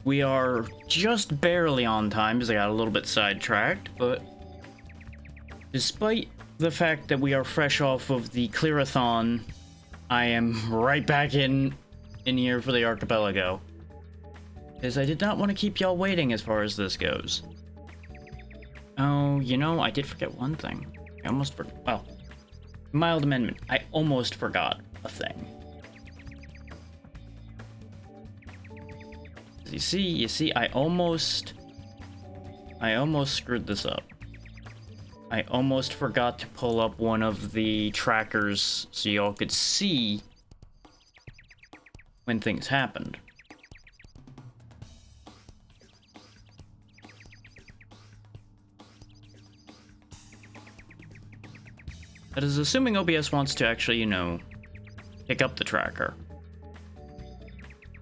We are just barely on time because I got a little bit sidetracked, but despite the fact that we are fresh off of the clearathon, I am right back in here for the archipelago. Because I did not want to keep y'all waiting as far as this goes. Oh, you know, I did forget one thing. I almost forgot. Well, mild amendment. I almost forgot a thing. You see, I almost screwed this up. I almost forgot to pull up one of the trackers so y'all could see when things happened. That is assuming OBS wants to actually, you know, pick up the tracker.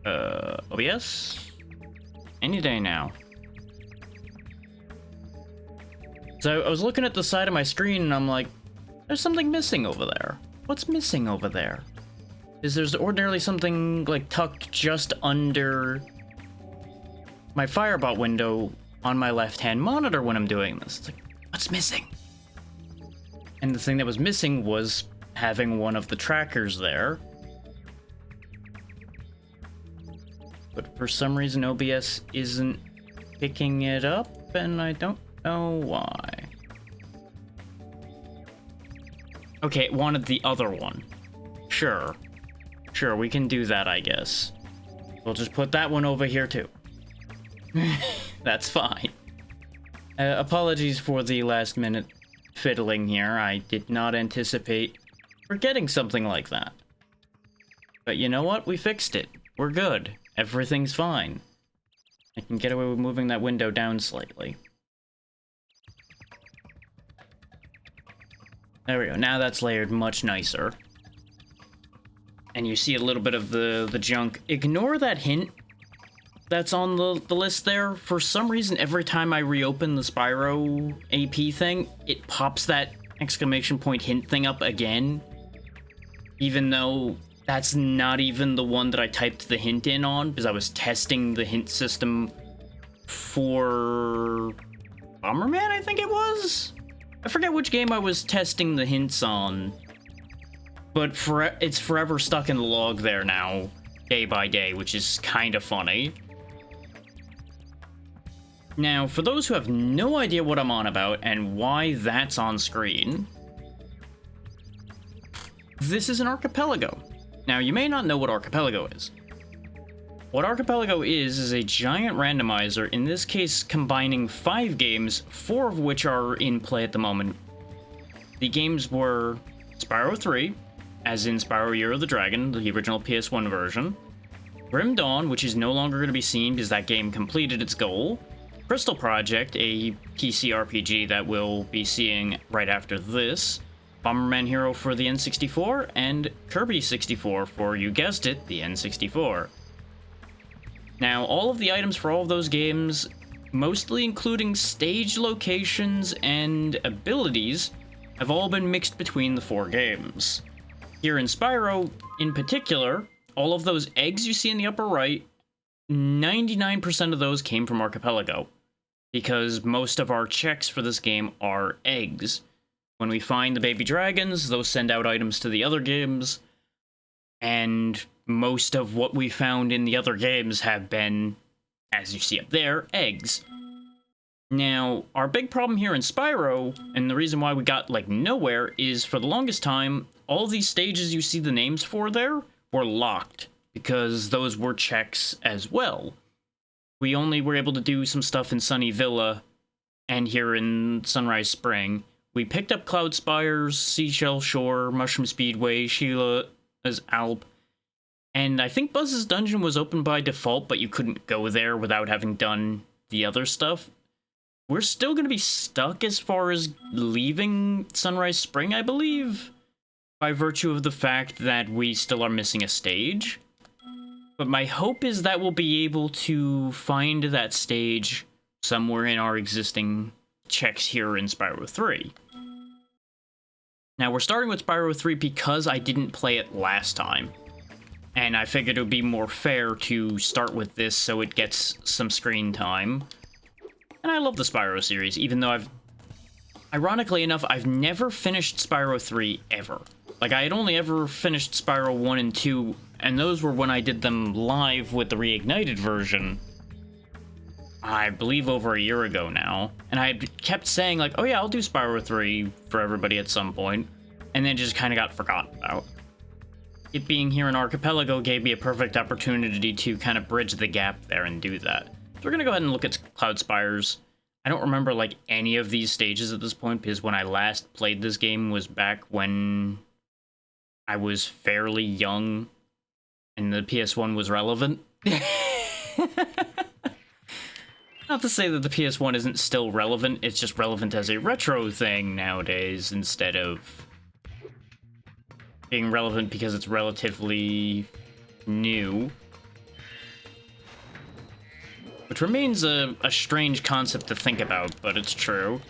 OBS? Any day now. So I was looking at the side of my screen and I'm like, there's something missing over there. What's missing over there? There's ordinarily something like tucked just under my Firebot window on my left-hand monitor when I'm doing this. It's like, what's missing? And the thing that was missing was having one of the trackers there. But for some reason OBS isn't picking it up, and I don't know why. Okay, it wanted the other one. Sure, we can do that, I guess. We'll just put that one over here, too. That's fine. Apologies for the last-minute fiddling here. I did not anticipate forgetting something like that. But you know what? We fixed it. We're good. Everything's fine. I can get away with moving that window down slightly. There we go. Now that's layered much nicer. And you see a little bit of the junk. Ignore that hint that's on the list there. For some reason, every time I reopen the Spyro AP thing, it pops that exclamation point hint thing up again. Even though that's not even the one that I typed the hint in on, because I was testing the hint system for Bomberman, I think it was? I forget which game I was testing the hints on. But it's forever stuck in the log there now, day by day, which is kind of funny. Now, for those who have no idea what I'm on about and why that's on screen, this is an archipelago. Now, you may not know what archipelago is. What archipelago is a giant randomizer, in this case combining 5 games, 4 of which are in play at the moment. The games were Spyro 3, as in Spyro Year of the Dragon, the original PS1 version, Grim Dawn, which is no longer going to be seen because that game completed its goal, Crystal Project, a PC RPG that we'll be seeing right after this, Bomberman Hero for the N64, and Kirby 64 for, you guessed it, the N64. Now, all of the items for all of those games, mostly including stage locations and abilities, have all been mixed between the 4 games. Here in Spyro, in particular, all of those eggs you see in the upper right, 99% of those came from Archipelago, because most of our checks for this game are eggs. When we find the baby dragons, those send out items to the other games, and most of what we found in the other games have been, as you see up there, eggs. Now, our big problem here in Spyro, and the reason why we got, like, nowhere, is for the longest time, all these stages you see the names for there were locked, because those were checks as well. We only were able to do some stuff in Sunny Villa, and here in Sunrise Spring. We picked up Cloud Spires, Seashell Shore, Mushroom Speedway, Sheila's Alp, and I think Buzz's Dungeon was open by default, but you couldn't go there without having done the other stuff. We're still going to be stuck as far as leaving Sunrise Spring, I believe, by virtue of the fact that we still are missing a stage. But my hope is that we'll be able to find that stage somewhere in our existing checks here in Spyro 3. Now, we're starting with Spyro 3 because I didn't play it last time. And I figured it would be more fair to start with this so it gets some screen time. And I love the Spyro series, even though ironically enough, I've never finished Spyro 3 ever. Like, I had only ever finished Spyro 1 and 2, and those were when I did them live with the reignited version. I believe over a year ago now. And I had kept saying, like, oh yeah, I'll do Spyro 3 for everybody at some point, and then just kind of got forgotten about. It being here in Archipelago gave me a perfect opportunity to kind of bridge the gap there and do that. So we're gonna go ahead and look at Cloud Spires. I don't remember, like, any of these stages at this point, because when I last played this game was back when I was fairly young and the PS1 was relevant. Not to say that the PS1 isn't still relevant, it's just relevant as a retro thing nowadays instead of being relevant because it's relatively new. Which remains a strange concept to think about, but it's true.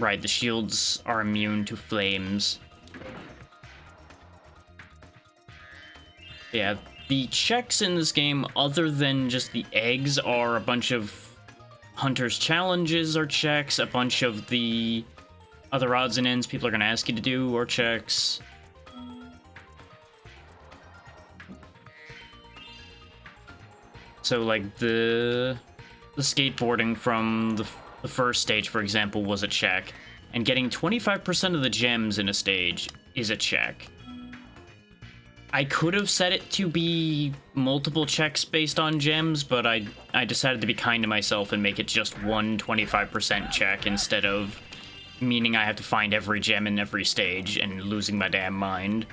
Right, the shields are immune to flames. Yeah, the checks in this game, other than just the eggs, are a bunch of Hunter's Challenges are checks, a bunch of the other odds and ends people are going to ask you to do are checks. So, like, the skateboarding from the first stage, for example, was a check. And getting 25% of the gems in a stage is a check. I could have set it to be multiple checks based on gems, but I decided to be kind to myself and make it just one 25% check instead of meaning I have to find every gem in every stage and losing my damn mind.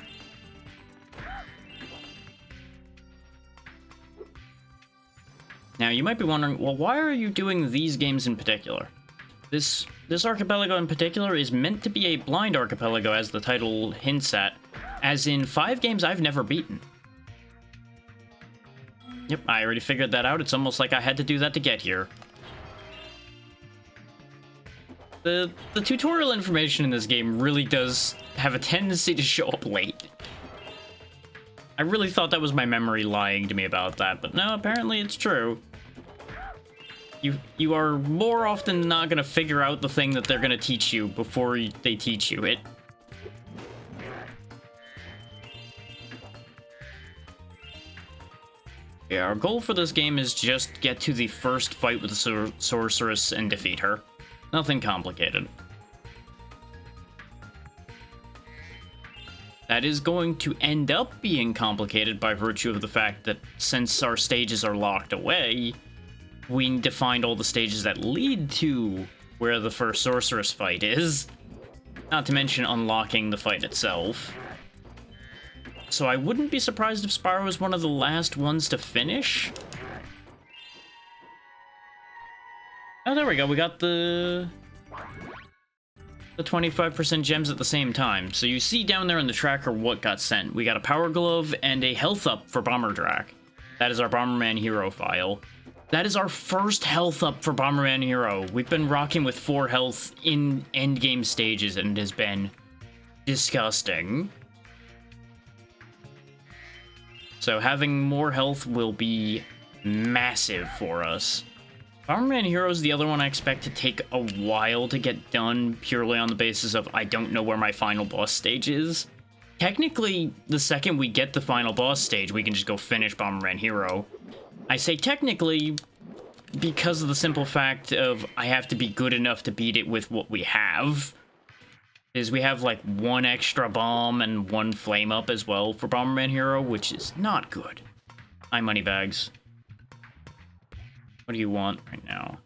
Now, you might be wondering, well, why are you doing these games in particular? This archipelago in particular is meant to be a blind archipelago, as the title hints at, as in 5 games I've never beaten. Yep, I already figured that out. It's almost like I had to do that to get here. The tutorial information in this game really does have a tendency to show up late. I really thought that was my memory lying to me about that, but no, apparently it's true. You are more often than not going to figure out the thing that they're going to teach you before they teach you it. Yeah, our goal for this game is just get to the first fight with the sorceress and defeat her. Nothing complicated. That is going to end up being complicated by virtue of the fact that since our stages are locked away, we need to find all the stages that lead to where the first sorceress fight is. Not to mention unlocking the fight itself. So I wouldn't be surprised if Spyro is one of the last ones to finish. Oh, there we go. We got the 25% gems at the same time. So you see down there in the tracker what got sent. We got a power glove and a health up for Bomberdrack. That is our Bomberman Hero file. That is our first health up for Bomberman Hero. We've been rocking with 4 health in endgame stages, and it has been disgusting. So having more health will be massive for us. Bomberman Hero is the other one I expect to take a while to get done, purely on the basis of I don't know where my final boss stage is. Technically, the second we get the final boss stage, we can just go finish Bomberman Hero. I say technically because of the simple fact of I have to be good enough to beat it with what we have. Is we have like 1 extra bomb and 1 flame up as well for Bomberman Hero, which is not good. Hi, Moneybags. What do you want right now?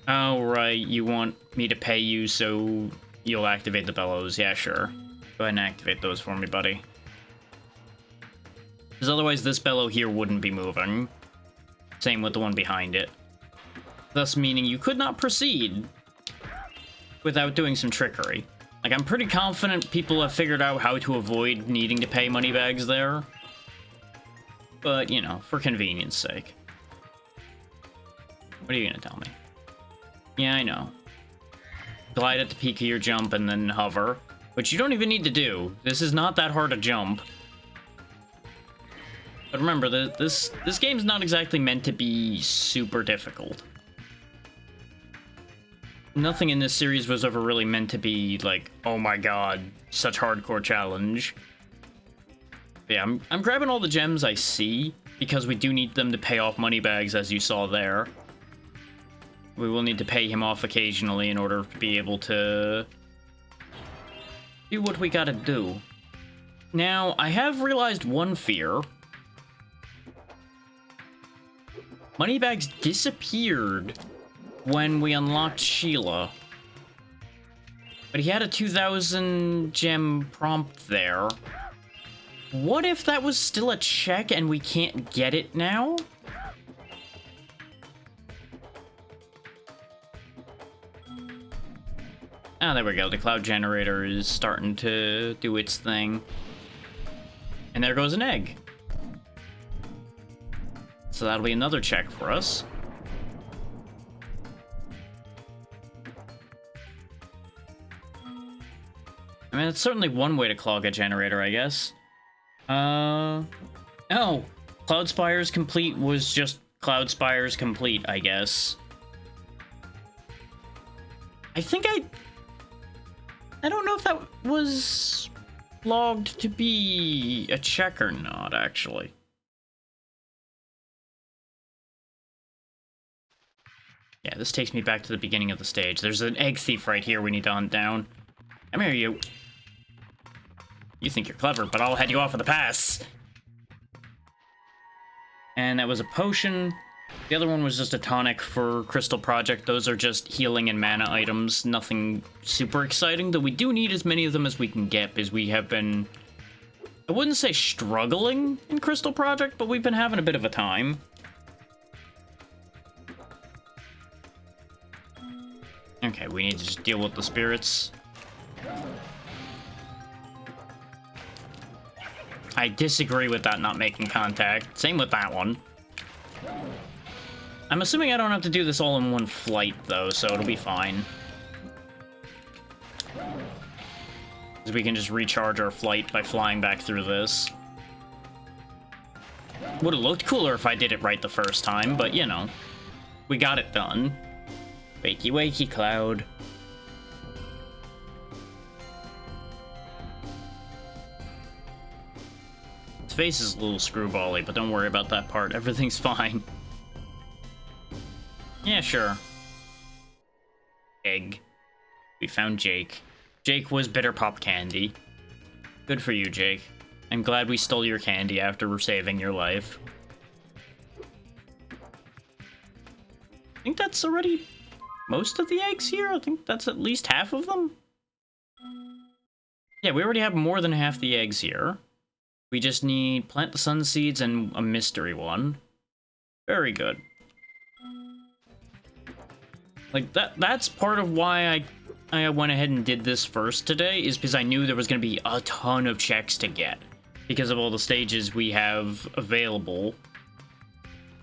Oh, right, you want me to pay you so you'll activate the bellows. Yeah, sure. Go ahead and activate those for me, buddy. Because otherwise this bellow here wouldn't be moving. Same with the one behind it. Thus meaning you could not proceed without doing some trickery. Like, I'm pretty confident people have figured out how to avoid needing to pay Moneybags there. But, you know, for convenience sake. What are you gonna tell me? Yeah, I know. Glide at the peak of your jump and then hover. Which you don't even need to do. This is not that hard to jump. But remember, this game's not exactly meant to be super difficult. Nothing in this series was ever really meant to be like, oh my god, such hardcore challenge. But yeah, I'm grabbing all the gems I see, because we do need them to pay off Moneybags, as you saw there. We will need to pay him off occasionally in order to be able to do what we gotta do. Now, I have realized one fear. Moneybags disappeared when we unlocked Sheila. But he had a 2,000 gem prompt there. What if that was still a check and we can't get it now? Ah, there we go. The cloud generator is starting to do its thing. And there goes an egg. So that'll be another check for us. I mean, it's certainly one way to clog a generator, I guess. Oh, Cloud Spires Complete was just Cloud Spires Complete, I guess. I think I don't know if that was logged to be a check or not, actually. Yeah, this takes me back to the beginning of the stage. There's an egg thief right here we need to hunt down. Come here, you. You think you're clever, but I'll head you off with a pass. And that was a potion. The other one was just a tonic for Crystal Project. Those are just healing and mana items. Nothing super exciting, though we do need as many of them as we can get, because we have been... I wouldn't say struggling in Crystal Project, but we've been having a bit of a time. Okay, we need to just deal with the spirits. I disagree with that not making contact. Same with that one. I'm assuming I don't have to do this all in one flight, though, so it'll be fine. Because we can just recharge our flight by flying back through this. Would have looked cooler if I did it right the first time, but, you know. We got it done. Wakey wakey, Cloud. His face is a little screwbally, but don't worry about that part. Everything's fine. Yeah, sure. Egg. We found Jake. Jake was Bitter Pop Candy. Good for you, Jake. I'm glad we stole your candy after saving your life. I think that's already most of the eggs here. I think that's at least half of them. Yeah, we already have more than half the eggs here. We just need plant the sun seeds and a mystery one. Very good. Like, that's part of why I went ahead and did this first today, is because I knew there was going to be a ton of checks to get. Because of all the stages we have available,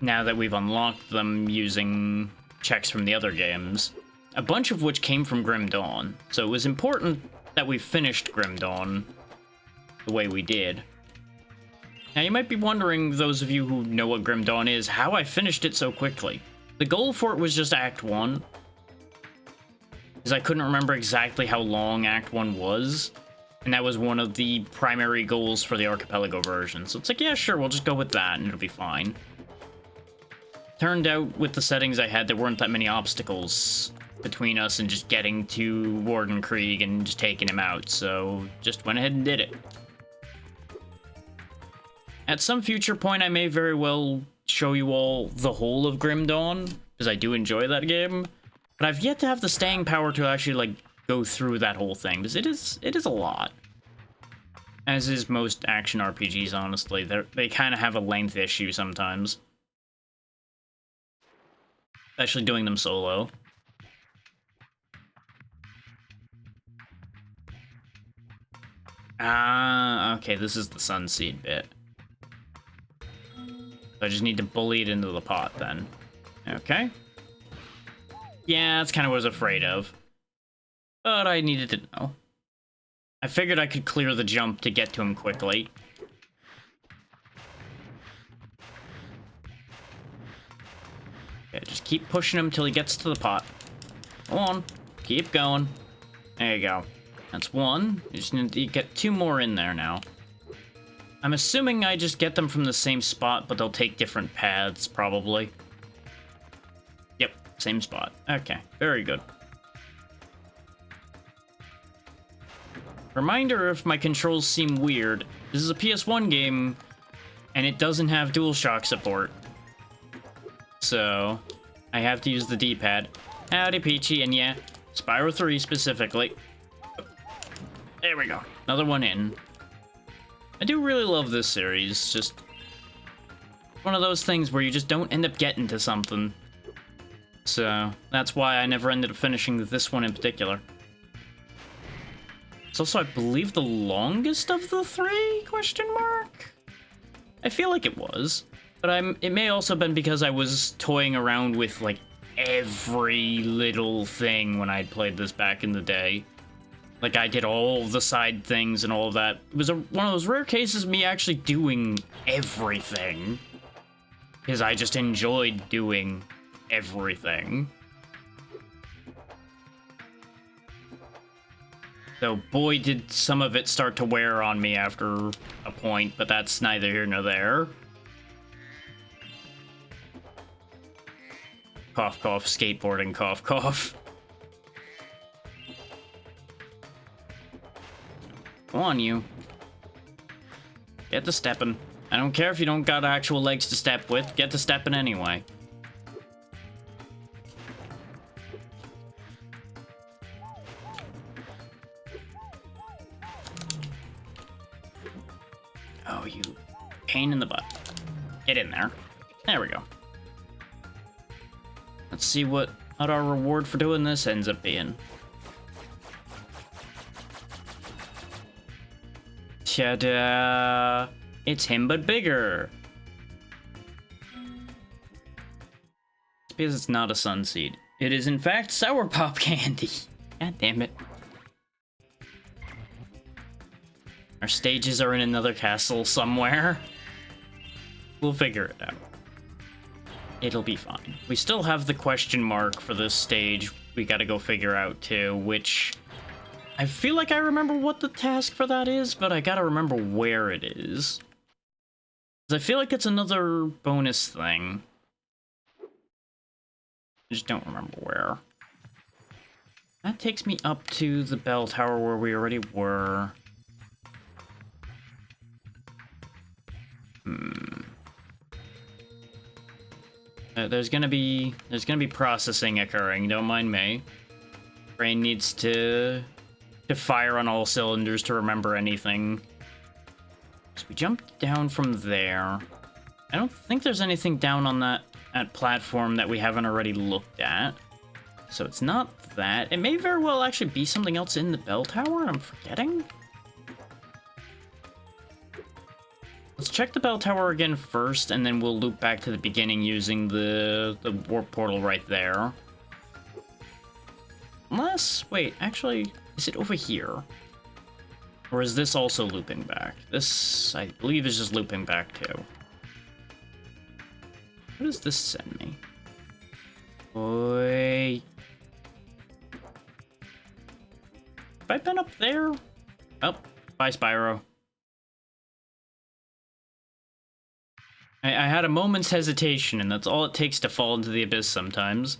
now that we've unlocked them using checks from the other games. A bunch of which came from Grim Dawn. So it was important that we finished Grim Dawn the way we did. Now you might be wondering, those of you who know what Grim Dawn is, how I finished it so quickly. The goal for it was just Act 1. Because I couldn't remember exactly how long Act 1 was. And that was one of the primary goals for the Archipelago version. So it's like, yeah, sure, we'll just go with that and it'll be fine. Turned out, with the settings I had, there weren't that many obstacles between us and just getting to Warden Krieg and just taking him out, so just went ahead and did it. At some future point, I may very well show you all the whole of Grim Dawn, because I do enjoy that game, but I've yet to have the staying power to actually, like, go through that whole thing, because it is a lot. As is most action RPGs, honestly. They kind of have a length issue sometimes. Especially doing them solo. Ah, okay, this is the Sunseed bit. So I just need to bully it into the pot, then. Okay. Yeah, that's kind of what I was afraid of. But I needed to know. I figured I could clear the jump to get to him quickly. Okay, just keep pushing him till he gets to the pot. Go on. Keep going. There you go. That's one. You just need to get 2 more in there now. I'm assuming I just get them from the same spot, but they'll take different paths, probably. Yep, same spot. Okay, very good. Reminder if my controls seem weird, this is a PS1 game, and it doesn't have DualShock support. So, I have to use the D-pad. Howdy, Peachy, and yeah, Spyro 3 specifically. There we go. Another one in. I do really love this series. Just one of those things where you just don't end up getting to something. So, that's why I never ended up finishing this one in particular. It's also, I believe, the longest of the 3, question mark? I feel like it was. But it may also have been because I was toying around with, like, every little thing when I'd played this back in the day. Like, I did all the side things and all of that. It was one of those rare cases of me actually doing everything. Because I just enjoyed doing everything. So, boy, did some of it start to wear on me after a point, but that's neither here nor there. Cough, cough, skateboarding, cough, cough. Go on, you. Get to stepping. I don't care if you don't got actual legs to step with. Get to stepping anyway. Oh, you pain in the butt. Get in there. There we go. Let's see what our reward for doing this ends up being. Ta-da! It's him, but bigger. It's because it's not a sunseed. It is, in fact, sour pop candy. God damn it. Our stages are in another castle somewhere. We'll figure it out. It'll be fine. We still have the question mark for this stage we gotta go figure out too, which I feel like I remember what the task for that is, but I gotta remember where it is. 'Cause I feel like it's another bonus thing. I just don't remember where. That takes me up to the bell tower where we already were. There's gonna be processing occurring, don't mind me. Brain needs to fire on all cylinders to remember anything. So we jumped down from there. I don't think there's anything down on that platform that we haven't already looked at. So it's not that. It may very well actually be something else in the bell tower I'm forgetting. Let's check the bell tower again first, and then we'll loop back to the beginning using the warp portal right there. Unless, wait, actually, is it over here? Or is this also looping back? This, I believe, is just looping back too. What does this send me? Boy. Have I been up there? Oh, bye, Spyro. I had a moment's hesitation, and that's all it takes to fall into the abyss sometimes.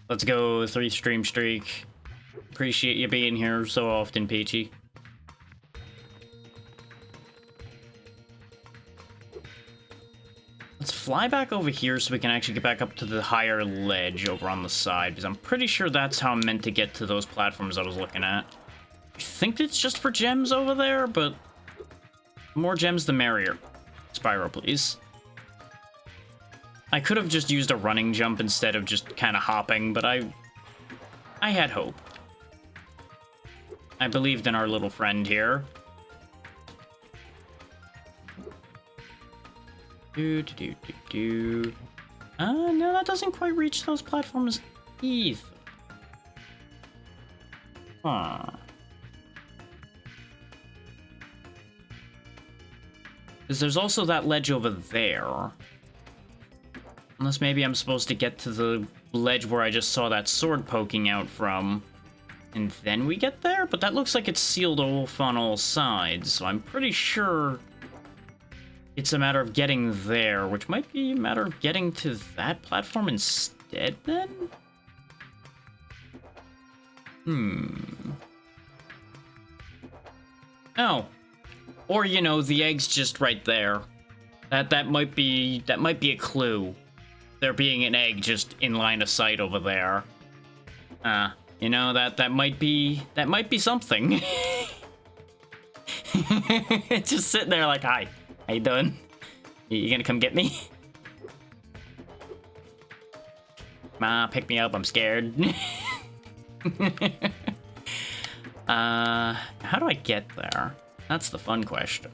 Let's go, 3 stream streak. Appreciate you being here so often, Peachy. Let's fly back over here so we can actually get back up to the higher ledge over on the side, because I'm pretty sure that's how I'm meant to get to those platforms I was looking at. I think it's just for gems over there, but the more gems, the merrier. Spyro, please. I could have just used a running jump instead of just kind of hopping, but I had hope. I believed in our little friend here. No, that doesn't quite reach those platforms either. Huh. Because there's also that ledge over there. Unless maybe I'm supposed to get to the ledge where I just saw that sword poking out from. And then we get there? But that looks like it's sealed off on all sides, so I'm pretty sure it's a matter of getting there, which might be a matter of getting to that platform instead, then? Oh. Or, you know, the egg's just right there. That might be a clue. There being an egg just in line of sight over there. You know, that might be something. Just sitting there like, hi, how you doing? You gonna come get me? Ma, pick me up, I'm scared. How do I get there? That's the fun question.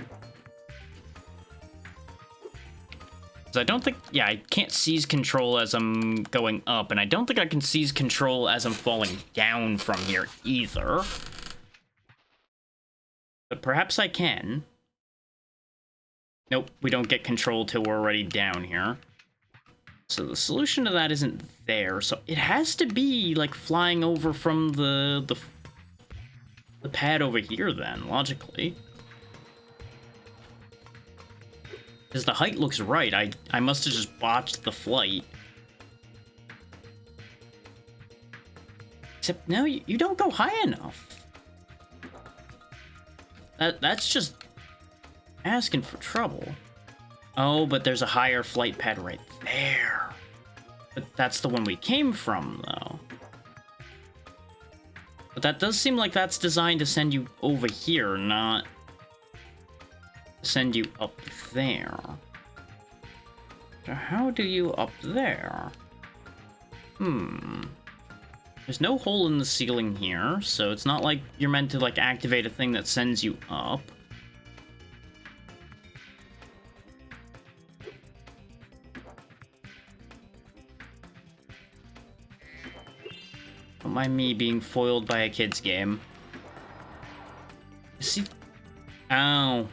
Because I don't think, yeah, I can't seize control as I'm going up, and I don't think I can seize control as I'm falling down from here either. But perhaps I can. Nope, we don't get control till we're already down here. So the solution to that isn't there, so it has to be, like, flying over from the pad over here, then, logically. Because the height looks right. I must have just botched the flight. Except, no, you don't go high enough. That's just asking for trouble. Oh, but there's a higher flight pad right there. But that's the one we came from, though. But that does seem like that's designed to send you over here, not send you up there. So how do you up there? There's no hole in the ceiling here, so it's not like you're meant to, like, activate a thing that sends you up. Don't mind me being foiled by a kid's game. See? Ow.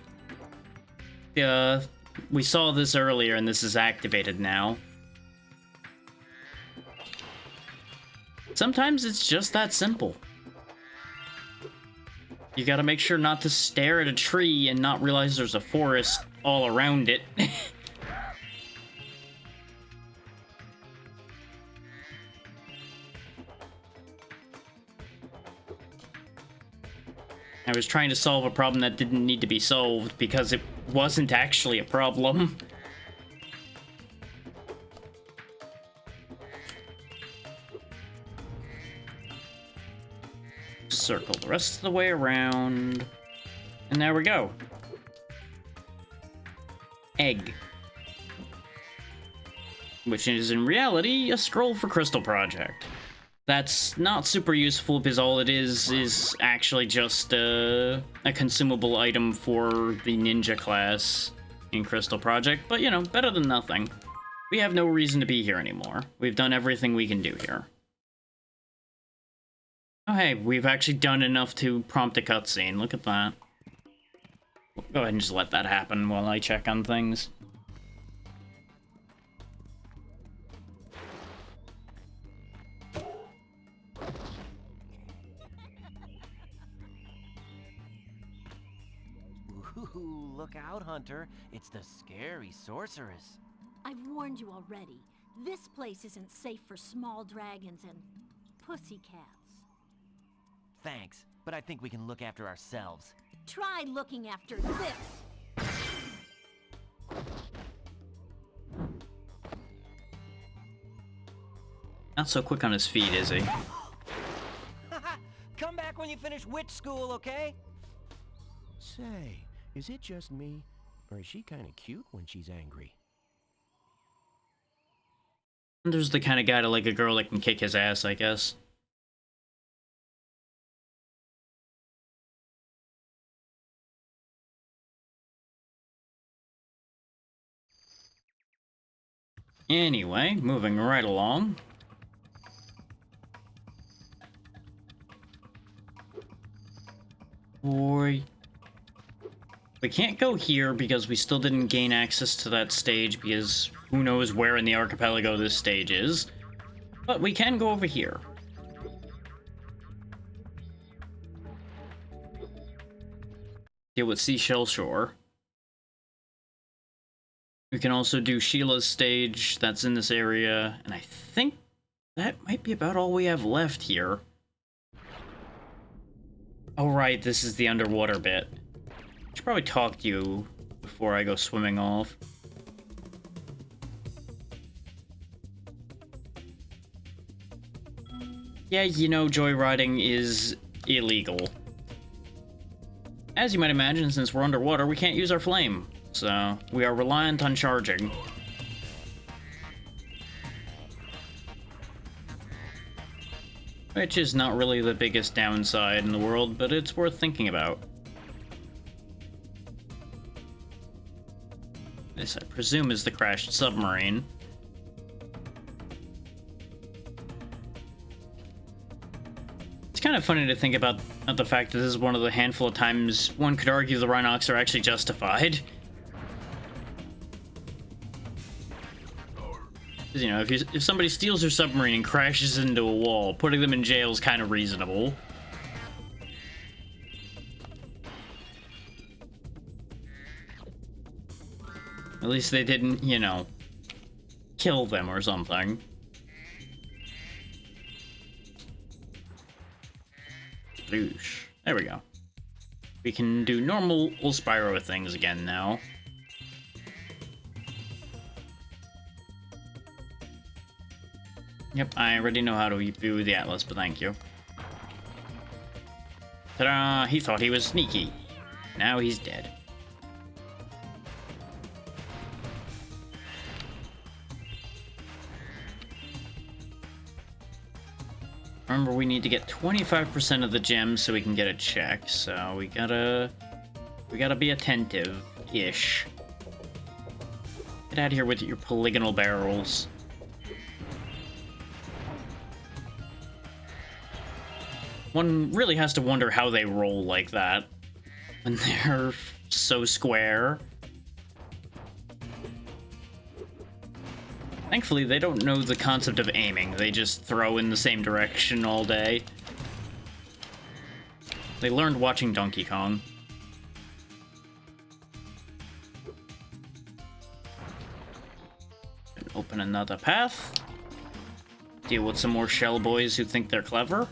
We saw this earlier, and this is activated now. Sometimes it's just that simple. You gotta make sure not to stare at a tree and not realize there's a forest all around it. I was trying to solve a problem that didn't need to be solved because it wasn't actually a problem. Circle the rest of the way around. And there we go. Egg. Which is in reality a scroll for Crystal Project. That's not super useful because all it is actually just a consumable item for the ninja class in Crystal Project, but you know, better than nothing. We have no reason to be here anymore. We've done everything we can do here. Oh hey, we've actually done enough to prompt a cutscene. Look at that. Go ahead and just let that happen while I check on things. Ooh, look out, Hunter. It's the scary sorceress. I've warned you already. This place isn't safe for small dragons and pussycats. Thanks, but I think we can look after ourselves. Try looking after this. Not so quick on his feet, is he? Come back when you finish witch school, okay? Say, is it just me, or is she kind of cute when she's angry? Hunter's the kind of guy to like a girl that can kick his ass, I guess. Anyway, moving right along. Boy. We can't go here because we still didn't gain access to that stage because who knows where in the archipelago this stage is. But we can go over here. Deal with Seashell Shore. We can also do Sheila's stage, that's in this area, and I think that might be about all we have left here. Oh right, this is the underwater bit. I should probably talk to you before I go swimming off. Yeah, you know, joyriding is illegal. As you might imagine, since we're underwater, we can't use our flame. So, we are reliant on charging. Which is not really the biggest downside in the world, but it's worth thinking about. This, I presume, is the crashed submarine. It's kind of funny to think about the fact that this is one of the handful of times one could argue the Rhinox are actually justified. Because, you know, if somebody steals your submarine and crashes into a wall, putting them in jail is kind of reasonable. At least they didn't, you know, kill them or something. Boosh. There we go. We can do normal Spyro things again now. Yep, I already know how to view the atlas, but thank you. Ta-da! He thought he was sneaky. Now he's dead. Remember, we need to get 25% of the gems so we can get a check, so we gotta be attentive-ish. Get out of here with your polygonal barrels. One really has to wonder how they roll like that when they're so square. Thankfully, they don't know the concept of aiming. They just throw in the same direction all day. They learned watching Donkey Kong. Open another path. Deal with some more shell boys who think they're clever.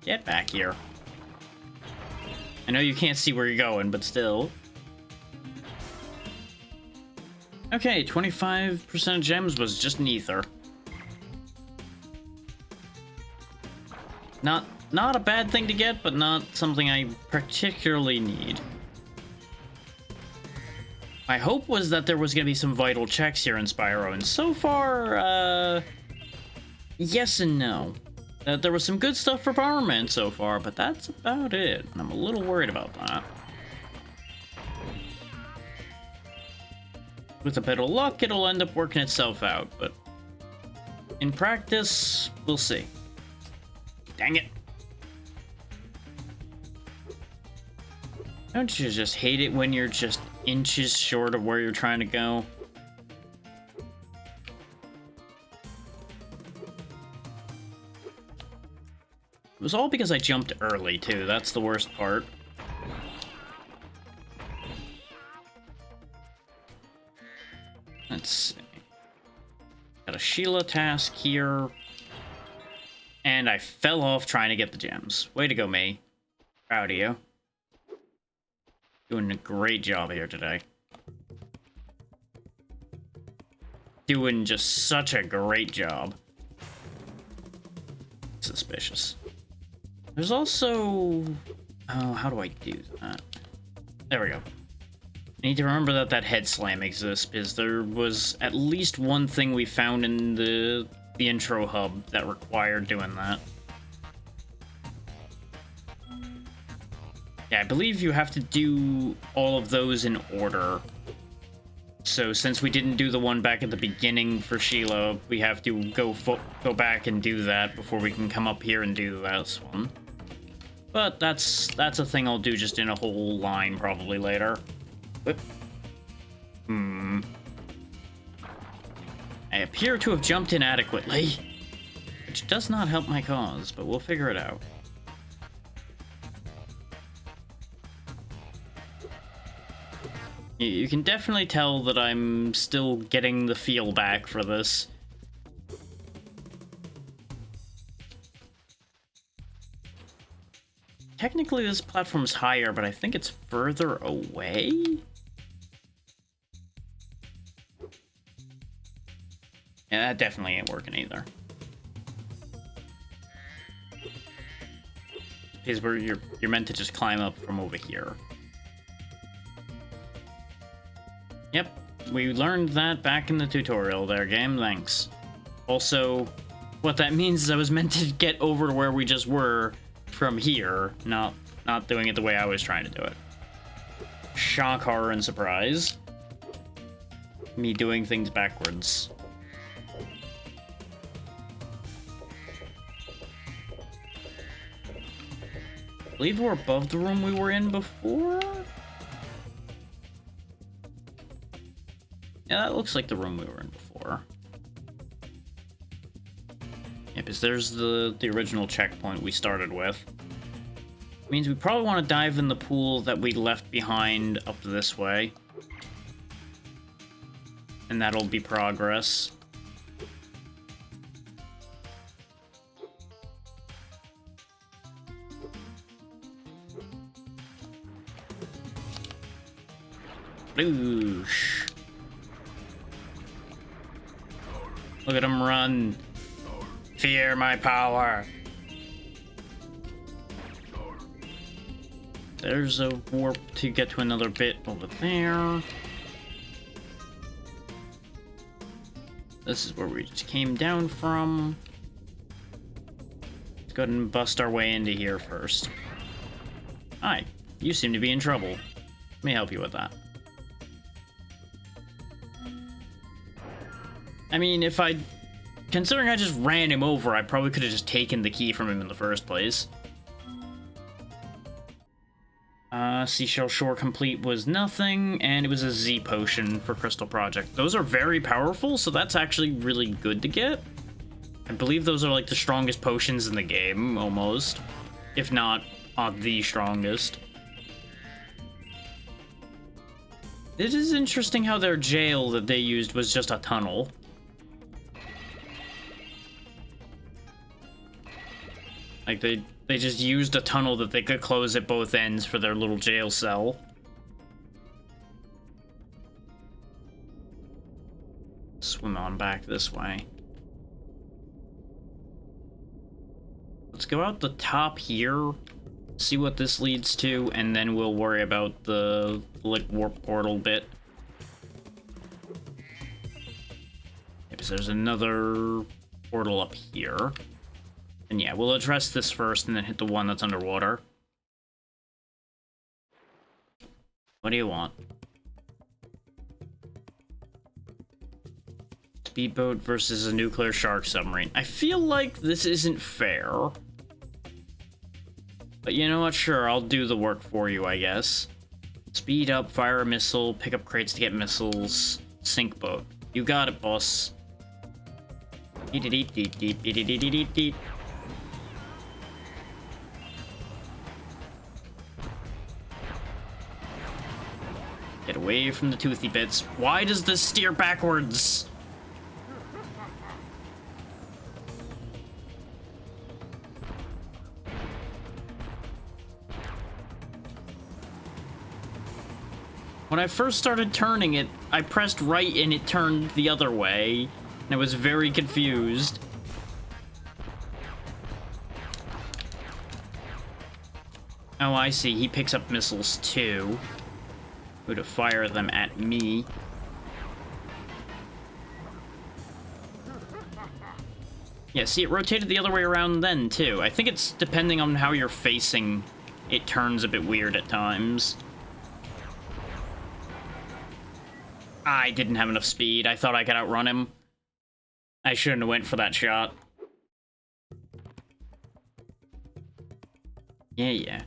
Get back here. I know you can't see where you're going, but still. Okay, 25% of gems was just an ether. Not a bad thing to get, but not something I particularly need. My hope was that there was going to be some vital checks here in Spyro, and so far, yes and no. There was some good stuff for Powerman so far, but that's about it, and I'm a little worried about that. With a bit of luck, it'll end up working itself out, but in practice, we'll see. Dang it. Don't you just hate it when you're just inches short of where you're trying to go? It was all because I jumped early, too. That's the worst part. Let's see. Got a Sheila task here. And I fell off trying to get the gems. Way to go, me. Proud of you. Doing a great job here today. Doing just such a great job. Suspicious. There's also... Oh, how do I do that? There we go. I need to remember that that head slam exists, because there was at least one thing we found in the intro hub that required doing that. Yeah, I believe you have to do all of those in order. So since we didn't do the one back at the beginning for Sheila, we have to go back and do that before we can come up here and do this one. But that's a thing I'll do just in a whole line probably later. Whip. I appear to have jumped inadequately, which does not help my cause, but we'll figure it out. You can definitely tell that I'm still getting the feel back for this. Technically, this platform's higher, but I think it's further away? Yeah, that definitely ain't working either. Is where you're meant to just climb up from over here. Yep, we learned that back in the tutorial there, game, thanks. Also, what that means is I was meant to get over to where we just were from here, not doing it the way I was trying to do it. Shock, horror, and surprise. Me doing things backwards. I believe we're above the room we were in before? Yeah, that looks like the room we were in before. Yeah, because there's the original checkpoint we started with. Means we probably want to dive in the pool that we left behind up this way. And that'll be progress. Boosh. Look at him run. Fear my power. There's a warp to get to another bit over there. This is where we just came down from. Let's go ahead and bust our way into here first. Hi, you seem to be in trouble. Let me help you with that. I mean, considering I just ran him over, I probably could have just taken the key from him in the first place. Seashell Shore Complete was nothing, and it was a Z potion for Crystal Project. Those are very powerful, so that's actually really good to get. I believe those are like the strongest potions in the game, almost. If not, the strongest. It is interesting how their jail that they used was just a tunnel. Like, they just used a tunnel that they could close at both ends for their little jail cell. Swim on back this way. Let's go out the top here, see what this leads to, and then we'll worry about the, like, warp portal bit. Because there's another portal up here. And yeah, we'll address this first and then hit the one that's underwater. What do you want? Speedboat versus a nuclear shark submarine. I feel like this isn't fair. But you know what? Sure, I'll do the work for you, I guess. Speed up, fire a missile, pick up crates to get missiles, sink boat. You got it, boss. Deep. Get away from the toothy bits. Why does this steer backwards? When I first started turning it, I pressed right and it turned the other way. And I was very confused. Oh, I see. He picks up missiles too. Who to fire them at me. Yeah, see, it rotated the other way around then, too. I think it's depending on how you're facing, it turns a bit weird at times. I didn't have enough speed. I thought I could outrun him. I shouldn't have went for that shot. Yeah.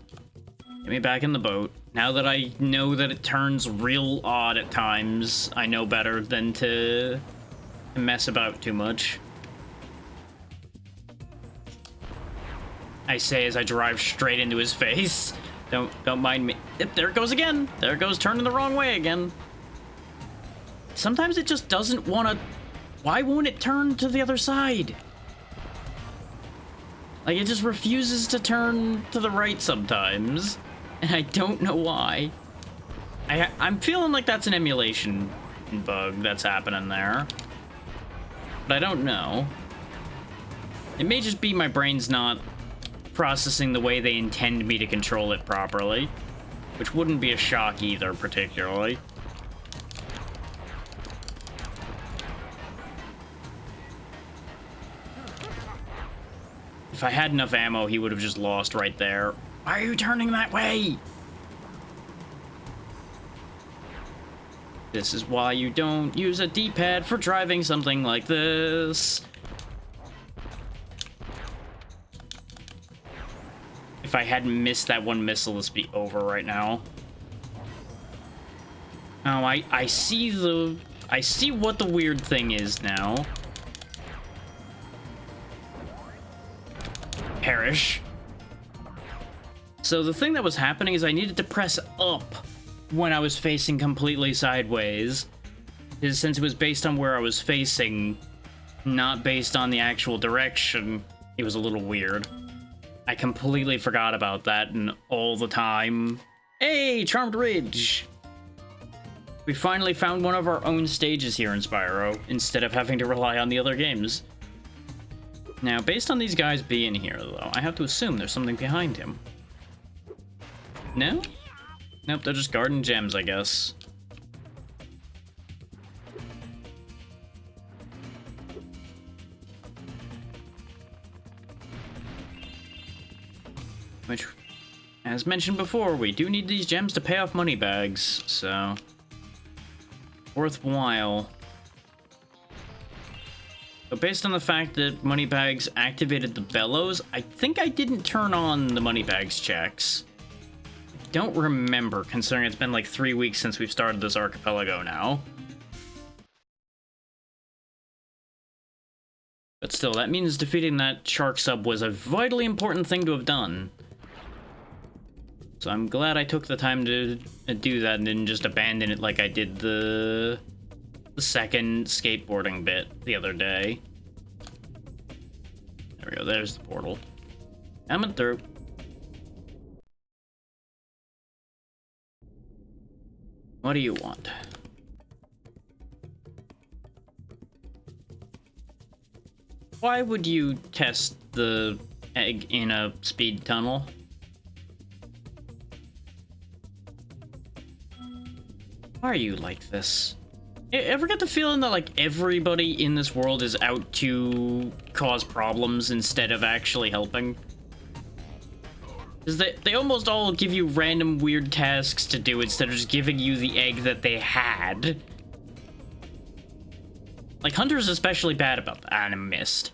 Get me back in the boat. Now that I know that it turns real odd at times, I know better than to mess about too much. I say as I drive straight into his face. Don't mind me. Yep, there it goes again. There it goes, turning the wrong way again. Sometimes it just doesn't want to... Why won't it turn to the other side? Like, it just refuses to turn to the right sometimes. And I don't know why. I'm feeling like that's an emulation bug that's happening there. But I don't know. It may just be my brain's not processing the way they intend me to control it properly. Which wouldn't be a shock either, particularly. If I had enough ammo, he would have just lost right there. Why are you turning that way? This is why you don't use a D-pad for driving something like this. If I hadn't missed that one missile, this would be over right now. Oh, I see what the weird thing is now. Perish. So the thing that was happening is I needed to press up when I was facing completely sideways. Since it was based on where I was facing, not based on the actual direction, it was a little weird. I completely forgot about that and all the time. Hey, Charmed Ridge! We finally found one of our own stages here in Spyro, instead of having to rely on the other games. Now, based on these guys being here, though, I have to assume there's something behind him. No? Nope, they're just garden gems, I guess. Which, as mentioned before, we do need these gems to pay off money bags, so... worthwhile. But based on the fact that moneybags activated the bellows, I think I didn't turn on the moneybags checks. I don't remember, considering it's been like 3 weeks since we've started this archipelago now. But still, that means defeating that shark sub was a vitally important thing to have done. So I'm glad I took the time to do that and didn't just abandon it like I did the second skateboarding bit the other day. There we go, there's the portal. Coming through. What do you want? Why would you test the egg in a speed tunnel? Why are you like this? Ever get the feeling that, like, everybody in this world is out to cause problems instead of actually helping? Because they almost all give you random weird tasks to do instead of just giving you the egg that they had. Like, Hunter's especially bad about that, and I missed.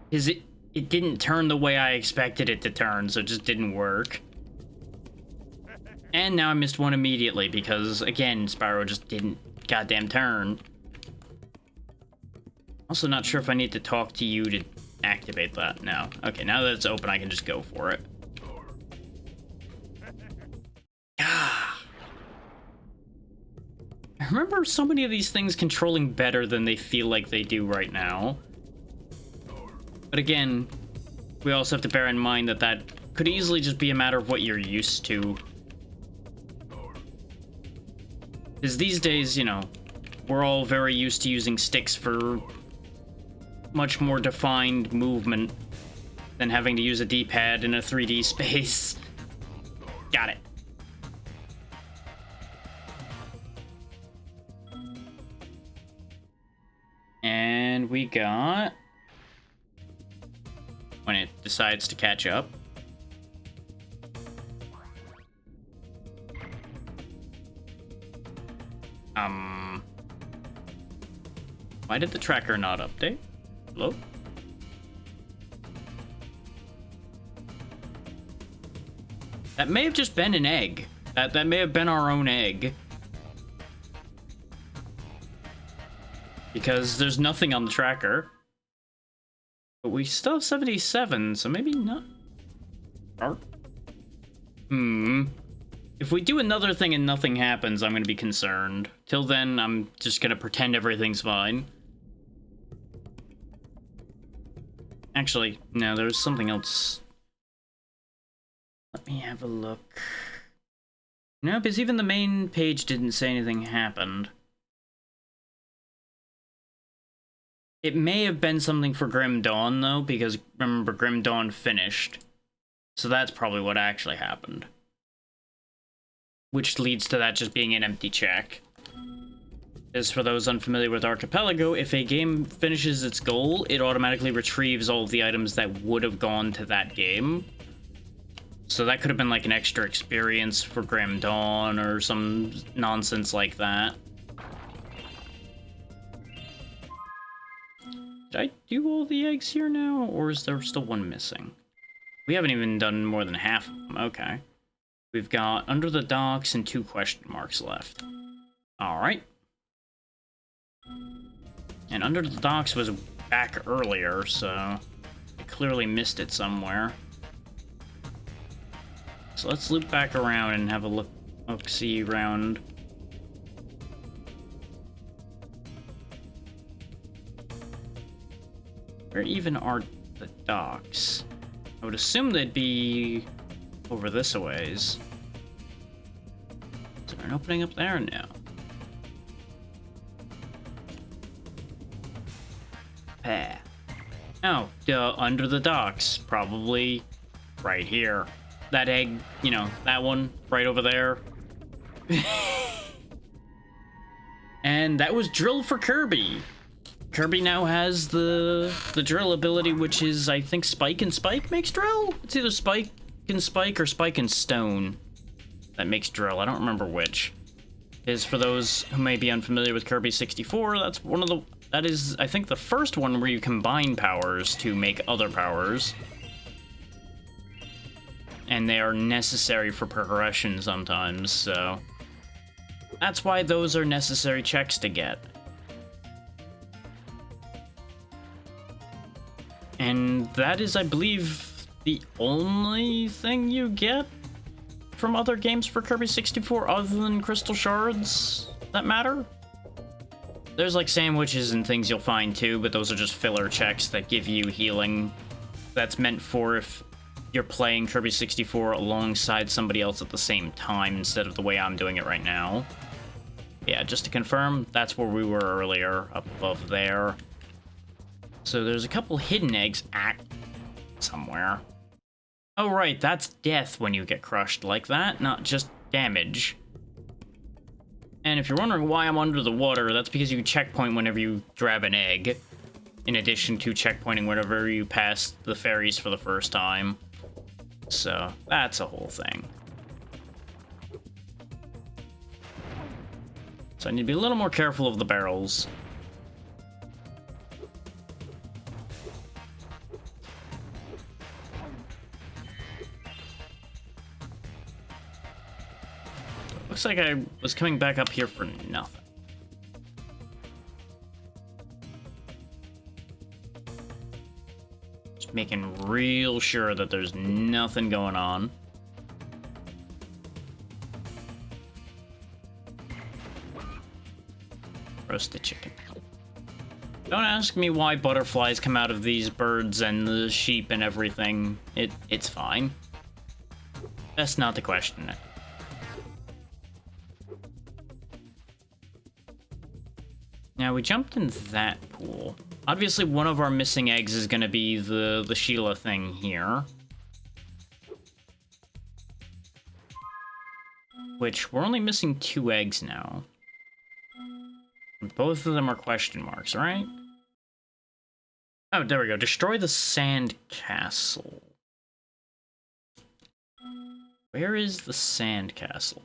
Because it didn't turn the way I expected it to turn, so it just didn't work. And now I missed one immediately because, again, Spyro just didn't goddamn turn. Also not sure if I need to talk to you to activate that now. Okay, now that it's open, I can just go for it. I remember so many of these things controlling better than they feel like they do right now. But again, we also have to bear in mind that that could easily just be a matter of what you're used to. Because these days, you know, we're all very used to using sticks for much more defined movement than having to use a D-pad in a 3D space. Got it. And we got... when it decides to catch up. Why did the tracker not update? Hello? That may have just been an egg. That may have been our own egg. because there's nothing on the tracker. But we still have 77, so maybe not. If we do another thing and nothing happens, I'm gonna be concerned. Till then, I'm just gonna pretend everything's fine. Actually, no, there's something else. Let me have a look. No, because even the main page didn't say anything happened. It may have been something for Grim Dawn, though, because remember, Grim Dawn finished. So that's probably what actually happened. Which leads to that just being an empty check. As for those unfamiliar with Archipelago, if a game finishes its goal, it automatically retrieves all of the items that would have gone to that game. So that could have been like an extra experience for Grim Dawn or some nonsense like that. Did I do all the eggs here now, or is there still one missing? We haven't even done more than half of them. Okay. We've got Under the Docks and 2 question marks left. Alright. And Under the Docks was back earlier, so I clearly missed it somewhere. So let's loop back around and have a look-see around. Where even are the docks? I would assume they'd be over this a ways. Is there an opening up there? No. Oh, under the docks. Probably right here. That egg, you know, that one right over there. And that was drill for Kirby. Kirby now has the drill ability, which is, I think, Spike and Spike makes drill? It's either Spike and Spike or Spike and Stone that makes drill. I don't remember which. Is for those who may be unfamiliar with Kirby 64, that's one of the... That is, I think, the first one where you combine powers to make other powers. And they are necessary for progression sometimes, so... That's why those are necessary checks to get. And that is, I believe, the only thing you get from other games for Kirby 64 other than Crystal Shards that matter. There's like sandwiches and things you'll find too, but those are just filler checks that give you healing. That's meant for if you're playing Kirby 64 alongside somebody else at the same time instead of the way I'm doing it right now. Yeah, just to confirm, that's where we were earlier, up above there. So there's a couple hidden eggs somewhere. Oh right, that's death when you get crushed like that, not just damage. And if you're wondering why I'm under the water, that's because you checkpoint whenever you grab an egg, in addition to checkpointing whenever you pass the ferries for the first time. So that's a whole thing. So I need to be a little more careful of the barrels. Looks like I was coming back up here for nothing. Just making real sure that there's nothing going on. Roasted chicken. Don't ask me why butterflies come out of these birds and the sheep and everything. It's fine. That's not the question. Now, we jumped in that pool. Obviously, one of our missing eggs is going to be the Sheila thing here. Which, we're only missing 2 eggs now. Both of them are question marks, right? Oh, there we go. Destroy the sand castle. Where is the sand castle?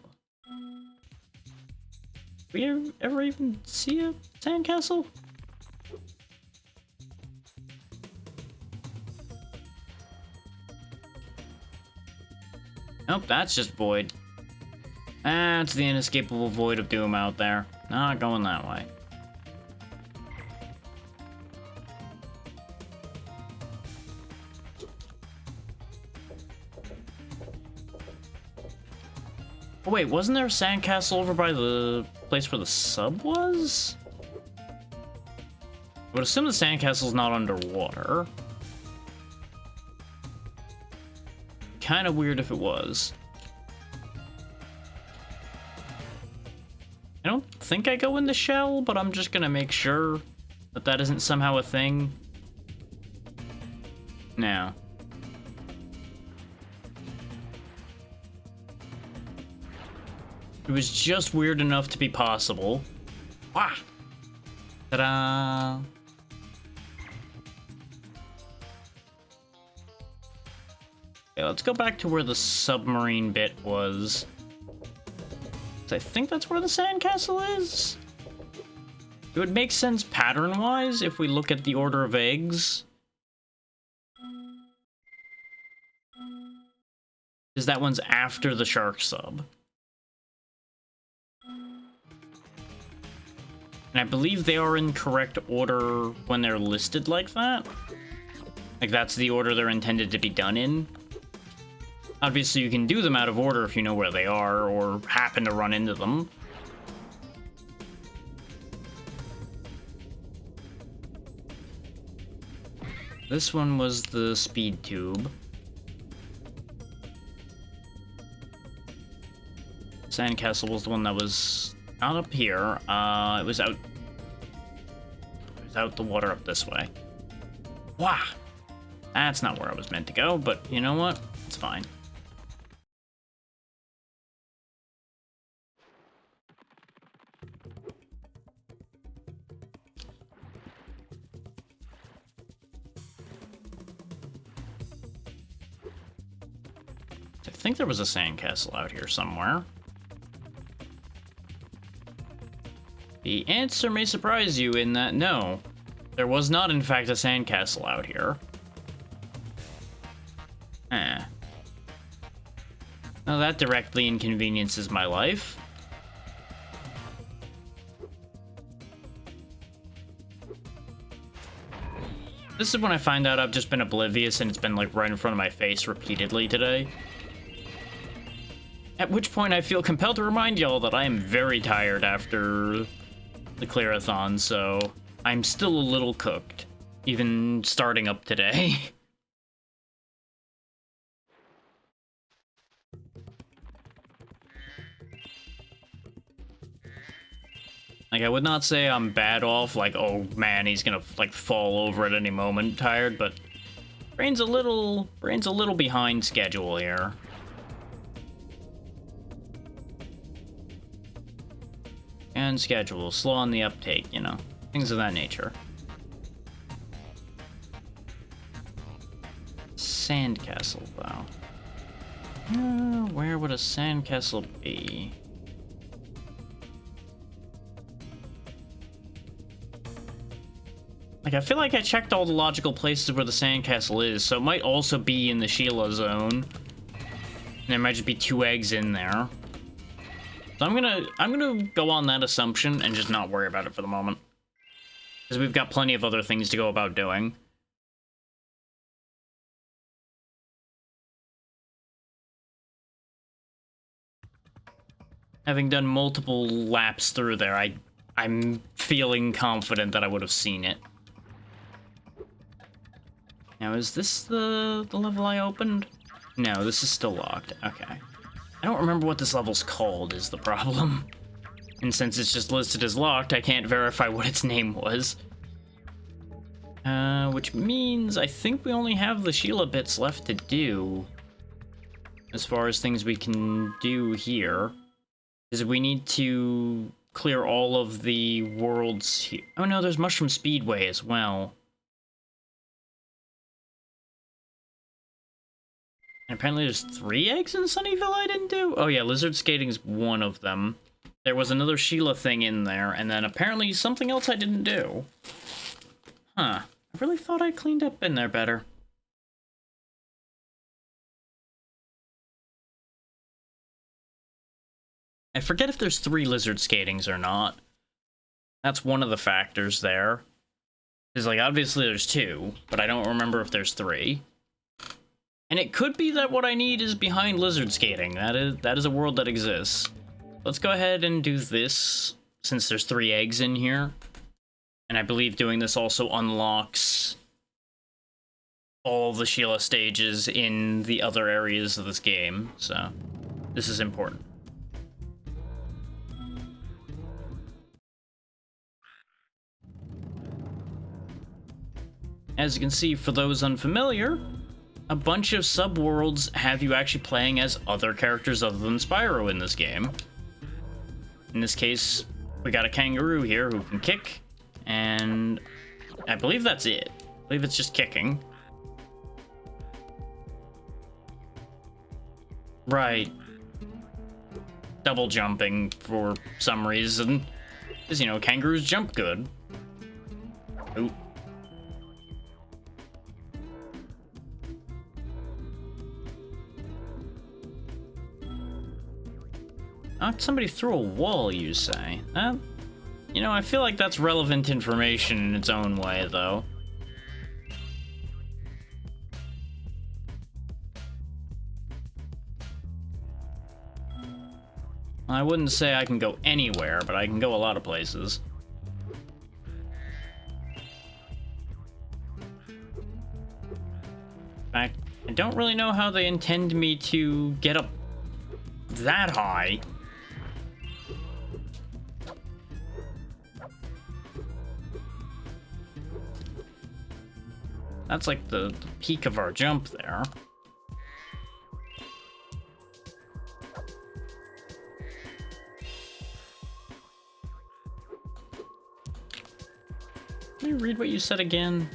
We ever even see a sandcastle? Nope, that's just void. That's the inescapable void of doom out there. Not going that way. Oh wait, wasn't there a sandcastle over by the place where the sub was? I would assume the sandcastle's not underwater. Kind of weird if it was. I don't think I go in the shell, but I'm just gonna make sure that that isn't somehow a thing. No. It was just weird enough to be possible. Wah! Ta-da! Okay, let's go back to where the submarine bit was. I think that's where the sandcastle is? It would make sense pattern-wise if we look at the order of eggs. Because that one's after the shark sub. And I believe they are in correct order when they're listed like that. Like, that's the order they're intended to be done in. Obviously, you can do them out of order if you know where they are, or happen to run into them. This one was the speed tube. Sandcastle was the one that was not up here. It was out the water up this way. Wow! That's not where I was meant to go, but you know what? It's fine. I think there was a sandcastle out here somewhere. The answer may surprise you in that no, there was not in fact a sandcastle out here. Now that directly inconveniences my life. This is when I find out I've just been oblivious and it's been like right in front of my face repeatedly today. At which point I feel compelled to remind y'all that I am very tired after the clearathon, so I'm still a little cooked, even starting up today. Like, I would not say I'm bad off, like, oh man, he's gonna, like, fall over at any moment tired, but brain's a little behind schedule here. And schedule, slow on the uptake, you know, things of that nature. Sandcastle, though. Where would a sandcastle be? Like, I feel like I checked all the logical places where the sandcastle is, so it might also be in the Sheila zone. And there might just be 2 eggs in there. So I'm gonna go on that assumption and just not worry about it for the moment. Because we've got plenty of other things to go about doing. Having done multiple laps through there, I'm feeling confident that I would have seen it. Now, is this the level I opened? No, this is still locked. Okay. I don't remember what this level's called, is the problem. And since it's just listed as locked, I can't verify what its name was. Which means I think we only have the Sheila bits left to do. As far as things we can do here. Is we need to clear all of the worlds here. Oh no, there's Mushroom Speedway as well. And apparently there's 3 eggs in Sunnyville I didn't do? Oh yeah, lizard skating's one of them. There was another Sheila thing in there, and then apparently something else I didn't do. Huh. I really thought I cleaned up in there better. I forget if there's 3 lizard skatings or not. That's one of the factors there. Because, like, obviously there's 2, but I don't remember if there's 3. And it could be that what I need is behind lizard skating. That is a world that exists. Let's go ahead and do this, since there's 3 eggs in here. And I believe doing this also unlocks all the Sheila stages in the other areas of this game, so this is important. As you can see, for those unfamiliar, a bunch of subworlds have you actually playing as other characters other than Spyro in this game. In this case, we got a kangaroo here who can kick, and I believe that's it. I believe it's just kicking. Right. Double jumping for some reason. Because, you know, kangaroos jump good. Ooh. Knocked somebody through a wall, you say? You know, I feel like that's relevant information in its own way, though. I wouldn't say I can go anywhere, but I can go a lot of places. In fact, I don't really know how they intend me to get up that high. That's like the peak of our jump there. Can you read what you said again?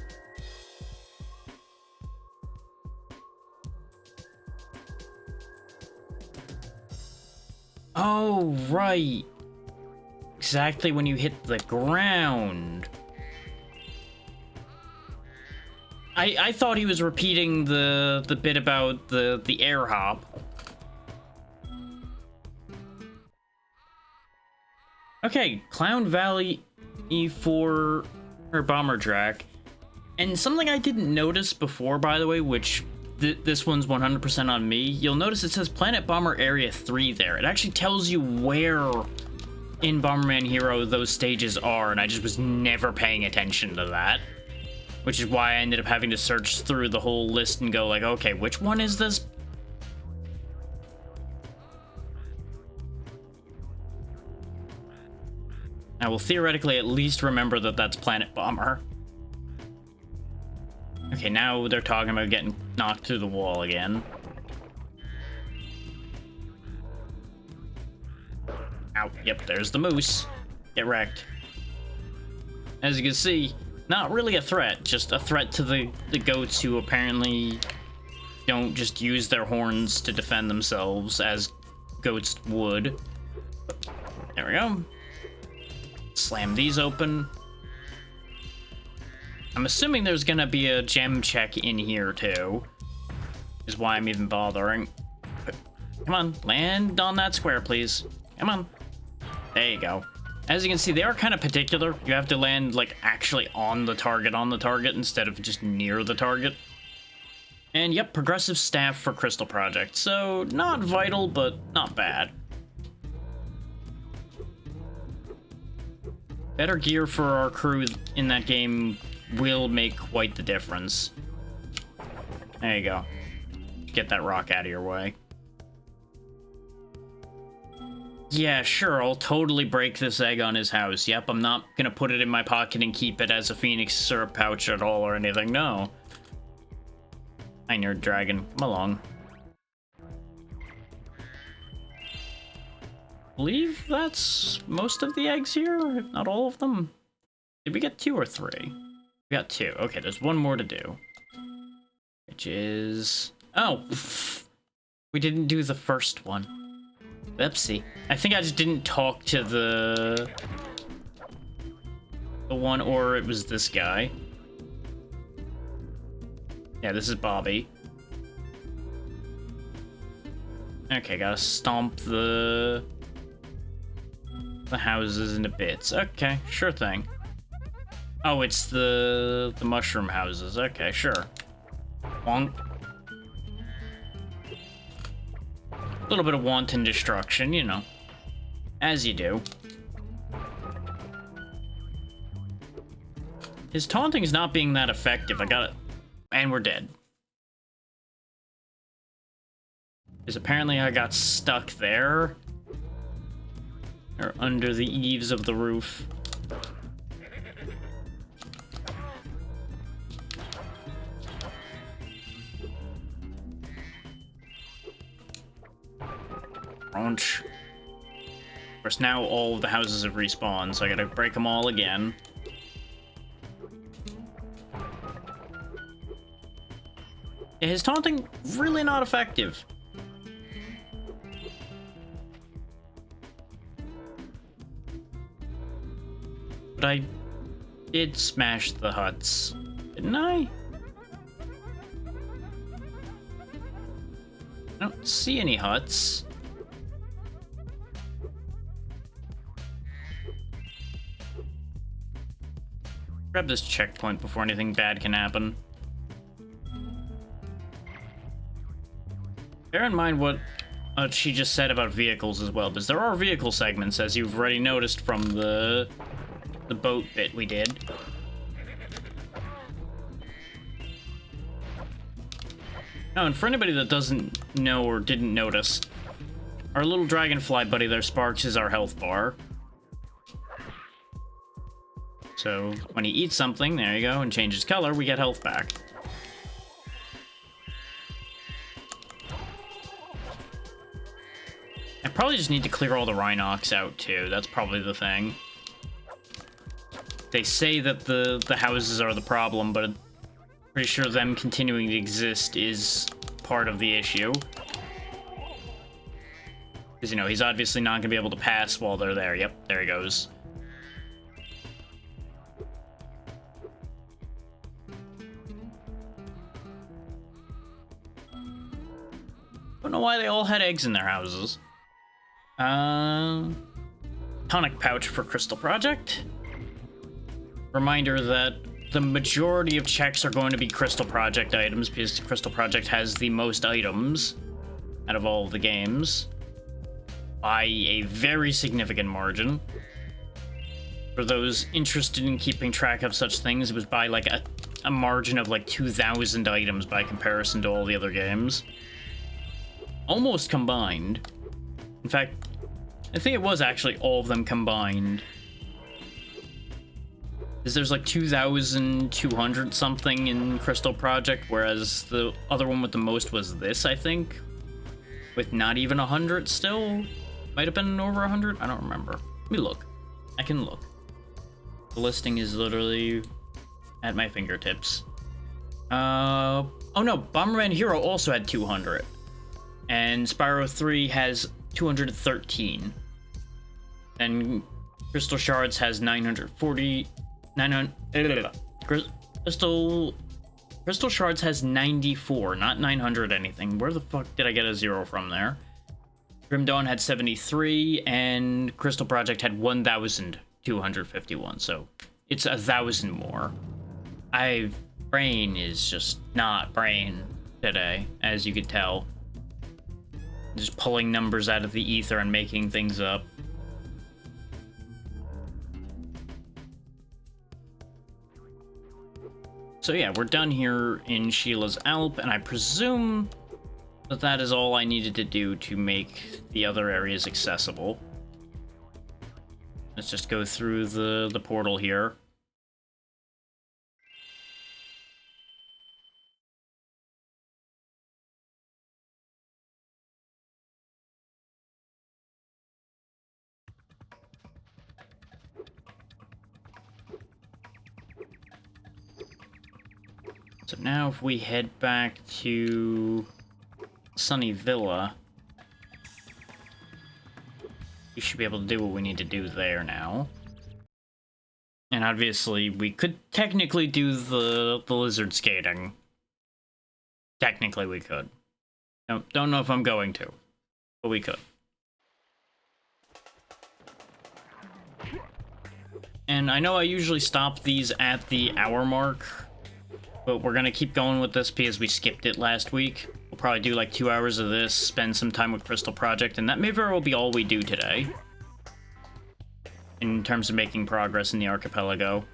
Oh, right. Exactly when you hit the ground. I thought he was repeating the bit about the air hop. Okay, Clown Valley E4 or Bomber Track. And something I didn't notice before, by the way, which this one's 100% on me. You'll notice it says Planet Bomber Area 3 there. It actually tells you where in Bomberman Hero those stages are, and I just was never paying attention to that. Which is why I ended up having to search through the whole list and go like, okay, which one is this? I will theoretically at least remember that that's Planet Bomber. Okay, now they're talking about getting knocked through the wall again. Ow, yep, there's the moose. Get wrecked. As you can see, not really a threat, just a threat to the goats who apparently don't just use their horns to defend themselves as goats would. There we go. Slam these open. I'm assuming there's gonna be a gem check in here too, is why I'm even bothering. Come on, land on that square, please. Come on. There you go. As you can see, they are kind of particular. You have to land, like, actually on the target instead of just near the target. And yep, progressive staff for Crystal Project. So, not vital, but not bad. Better gear for our crew in that game will make quite the difference. There you go. Get that rock out of your way. Yeah, sure, I'll totally break this egg on his house. Yep, I'm not gonna put it in my pocket and keep it as a Phoenix syrup pouch at all or anything, no. I nerd dragon, come along. I believe that's most of the eggs here, if not all of them. Did we get 2 or 3? We got 2. Okay, there's one more to do. Which is... Oh! We didn't do the first one. Oopsie. I think I just didn't talk to the one, or it was this guy. Yeah, this is Bobby. Okay, gotta stomp the houses into bits. Okay, sure thing. Oh, it's the mushroom houses. Okay, sure. Bonk. little bit of wanton destruction, you know. As you do. His taunting's not being that effective. I got it. And we're dead. Because apparently I got stuck there. Or under the eaves of the roof. Crunch. Of course, now all of the houses have respawned, so I gotta break them all again. Yeah, his taunting, really not effective. But I did smash the huts, didn't I? I don't see any huts. Grab this checkpoint before anything bad can happen. Bear in mind what she just said about vehicles as well, because there are vehicle segments, as you've already noticed from the boat bit we did. Oh, and for anybody that doesn't know or didn't notice, our little dragonfly buddy there, Sparks, is our health bar. So when he eats something, there you go, and changes color, we get health back. I probably just need to clear all the Rhinox out too. That's probably the thing. They say that the houses are the problem, but I'm pretty sure them continuing to exist is part of the issue. Because, you know, he's obviously not going to be able to pass while they're there. Yep, there he goes. Don't know why they all had eggs in their houses. Tonic pouch for Crystal Project. Reminder that the majority of checks are going to be Crystal Project items because Crystal Project has the most items out of all of the games by a very significant margin. For those interested in keeping track of such things, it was by like a margin of like 2,000 items by comparison to all the other games. Almost combined. In fact, I think it was actually all of them combined. Because there's like 2,200 something in Crystal Project, whereas the other one with the most was this, I think. With not even 100 still? Might have been over 100? I don't remember. Let me look. I can look. The listing is literally at my fingertips. Oh no, Bomberman Hero also had 200. And Spyro 3 has 213. And Crystal Shards has 940... Crystal Shards has 94, not 900 anything. Where the fuck did I get a 0 from there? Grim Dawn had 73, and Crystal Project had 1,251, so it's 1,000 more. Brain is just not brain today, as you could tell. Just pulling numbers out of the ether and making things up. So yeah, we're done here in Sheila's Alp, and I presume that that is all I needed to do to make the other areas accessible. Let's just go through the portal here. So now if we head back to Sunny Villa, we should be able to do what we need to do there now. And obviously we could technically do the lizard skating. Technically we could. Don't know if I'm going to, but we could. And I know I usually stop these at the hour mark, But we're gonna keep going with this because we skipped it last week. We'll probably do like 2 hours of this, spend some time with Crystal Project, and that may very well be all we do today. In terms of making progress in the archipelago.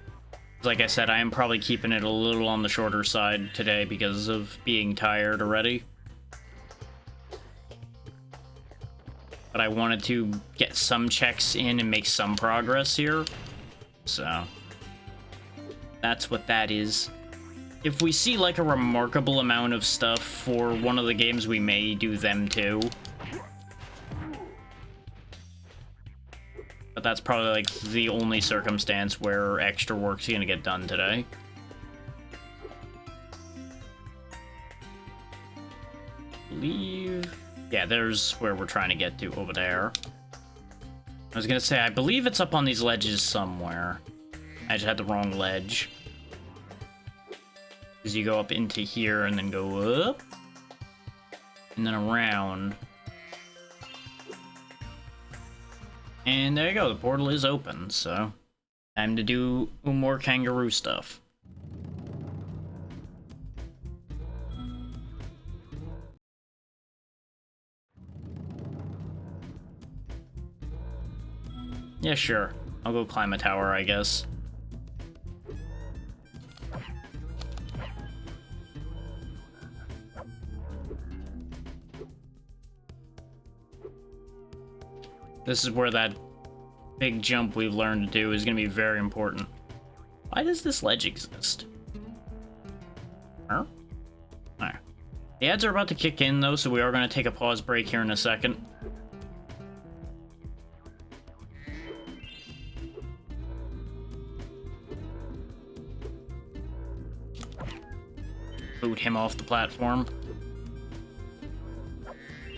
Like I said, I am probably keeping it a little on the shorter side today because of being tired already. But I wanted to get some checks in and make some progress here. So, that's what that is. If we see like a remarkable amount of stuff for one of the games, we may do them too. But that's probably like the only circumstance where extra work's gonna get done today. Believe... Yeah, there's where we're trying to get to over there. I was gonna say, I believe it's up on these ledges somewhere. I just had the wrong ledge. Because you go up into here and then go up. And then around. And there you go, the portal is open, so... Time to do more kangaroo stuff. Yeah, sure. I'll go climb a tower, I guess. This is where that big jump we've learned to do is going to be very important. Why does this ledge exist? Huh? Alright. The ads are about to kick in, though, so we are going to take a pause break here in a second. Boot him off the platform.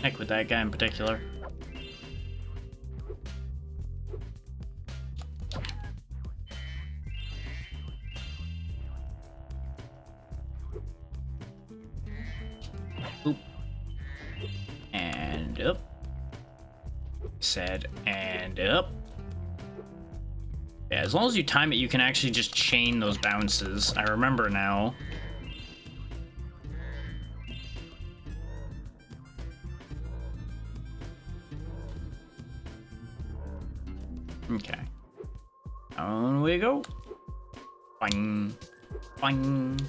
Heck with that guy in particular. Oop. And up. Said and up. Yeah, as long as you time it, you can actually just chain those bounces. I remember now. Okay. On we go. Bang. Bang.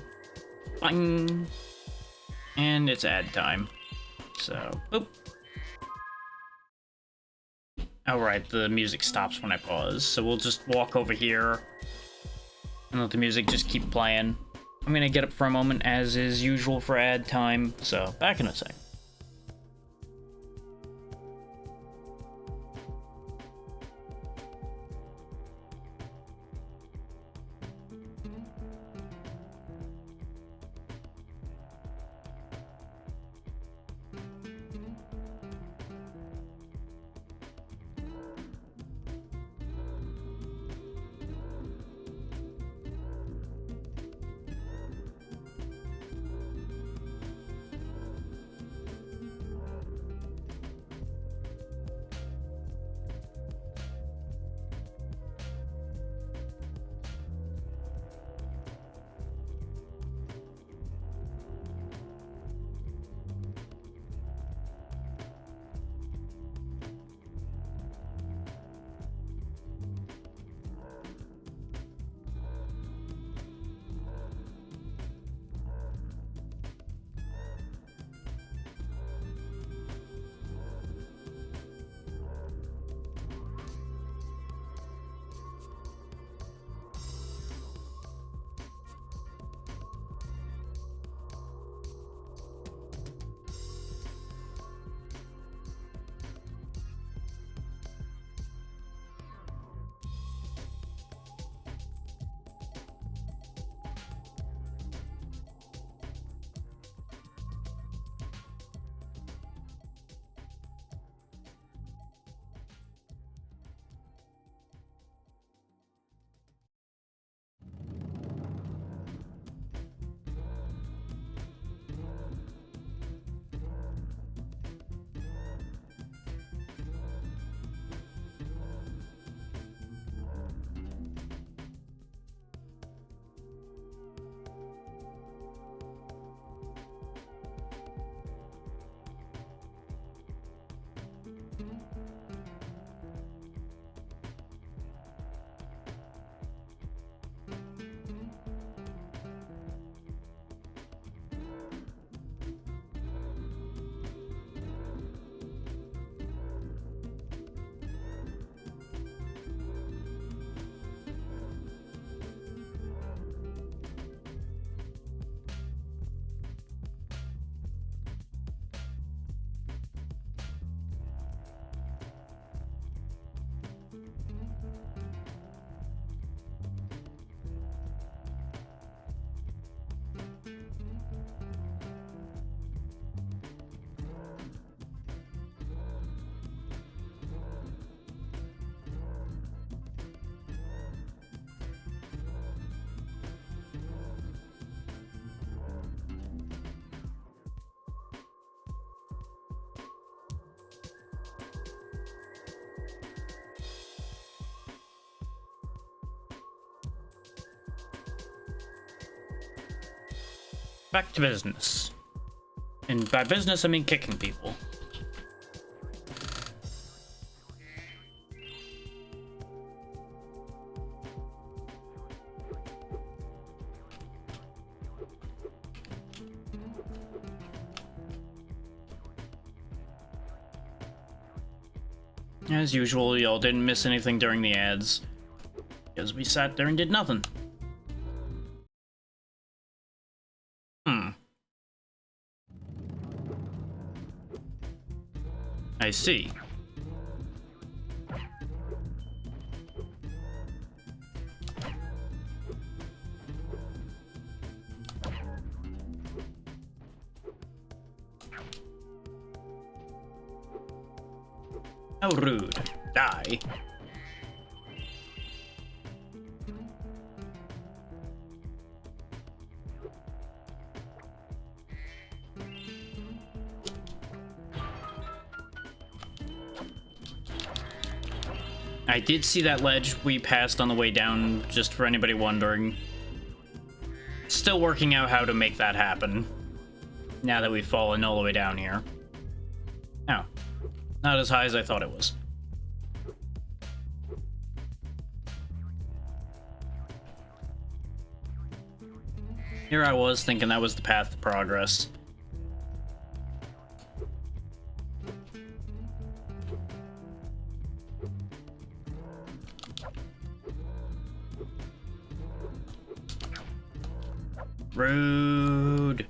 Bang. And it's ad time. So, boop. Alright, the music stops when I pause, so we'll just walk over here and let the music just keep playing. I'm gonna get up for a moment, as is usual for ad time, so back in a sec. back to business. And by business, I mean kicking people. As usual, y'all didn't miss anything during the ads, because we sat there and did nothing. I see. How rude. Die. I did see that ledge we passed on the way down, just for anybody wondering. Still working out how to make that happen, now that we've fallen all the way down here. Oh. Not as high as I thought it was. Here I was thinking that was the path to progress. Rude.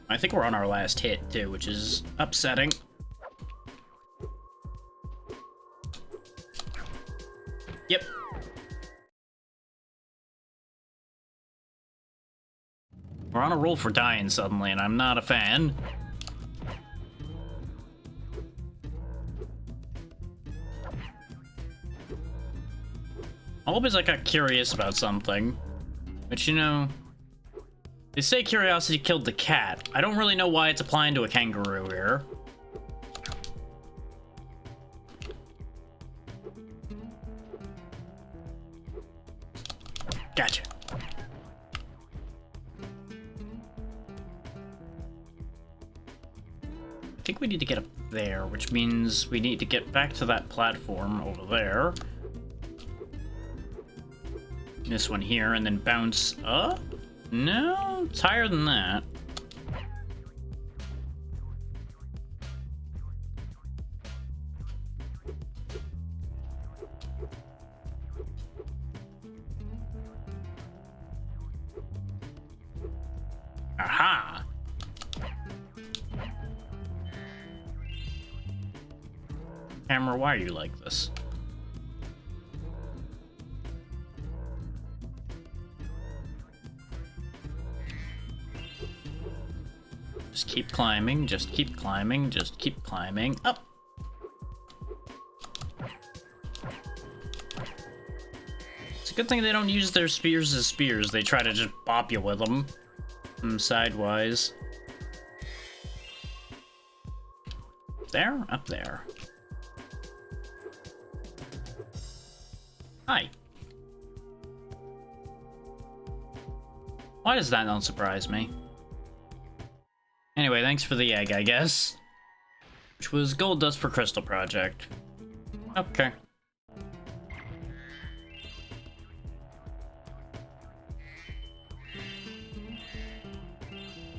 I think we're on our last hit, too, which is upsetting. Yep. We're on a roll for dying suddenly, and I'm not a fan. Always I got curious about something. But you know, they say curiosity killed the cat. I don't really know why it's applying to a kangaroo here. Gotcha. I think we need to get up there, which means we need to get back to that platform over there. This one here, and then bounce up? No, it's higher than that. Aha! Camera, why are you like this? Just keep climbing, just keep climbing, just keep climbing. Up! It's a good thing they don't use their spears as spears. They try to just bop you with them. Sidewise. There? Up there. Hi. Why does that not surprise me? Anyway, thanks for the egg, I guess. Which was gold dust for Crystal Project. Okay.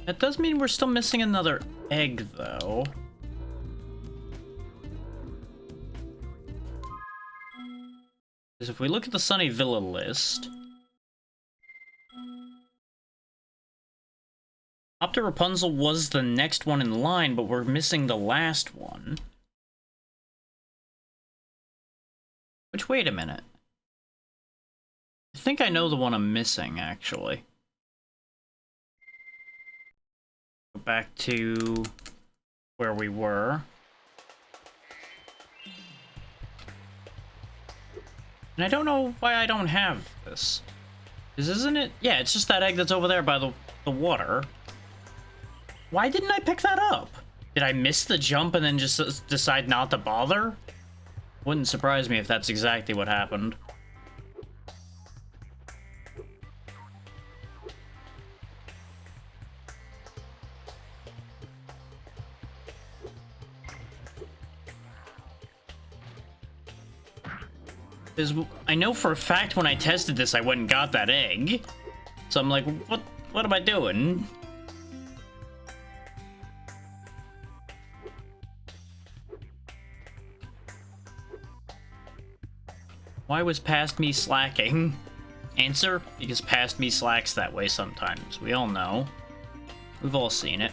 That does mean we're still missing another egg, though. Because if we look at the Sunny Villa list... Up to Rapunzel was the next one in line, but we're missing the last one. Which, wait a minute. I think I know the one I'm missing, actually. Go back to where we were. And I don't know why I don't have this. Isn't it? Yeah, it's just that egg that's over there by the water. Why didn't I pick that up? Did I miss the jump and then just decide not to bother? Wouldn't surprise me if that's exactly what happened. Because I know for a fact when I tested this, I went and got that egg. So I'm like, what am I doing? Why was past me slacking? Answer, because past me slacks that way sometimes. We all know. We've all seen it.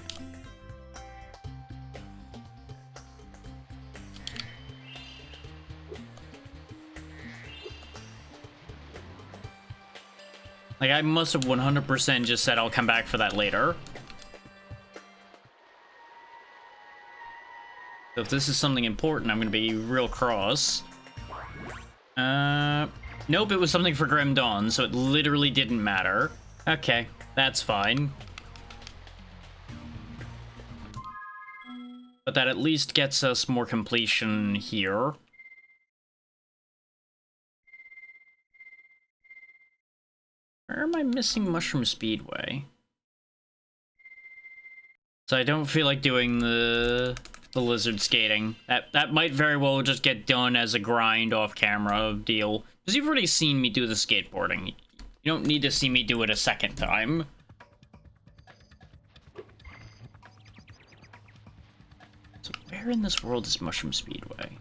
Like, I must have 100% just said I'll come back for that later. So if this is something important, I'm gonna be real cross. Nope, it was something for Grim Dawn, so it literally didn't matter. Okay, that's fine. But that at least gets us more completion here. Where am I missing Mushroom Speedway? So I don't feel like doing the lizard skating. That might very well just get done as a grind off camera deal. Because you've already seen me do the skateboarding. You don't need to see me do it a second time. So where in this world is Mushroom Speedway?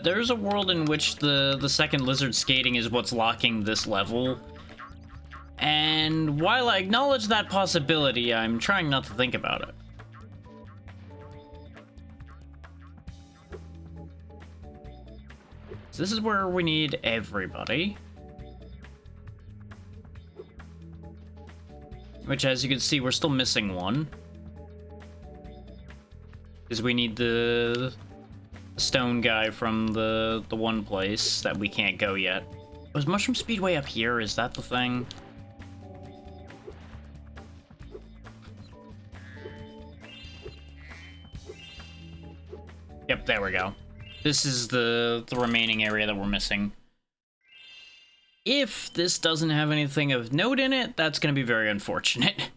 There's a world in which the second lizard skating is what's locking this level. And while I acknowledge that possibility, I'm trying not to think about it. So this is where we need everybody. Which, as you can see, we're still missing one. Because we need the stone guy from the one place that we can't go yet. Was Mushroom Speedway up here? Is that the thing? Yep, there we go. This is the remaining area that we're missing. If this doesn't have anything of note in it, that's going to be very unfortunate.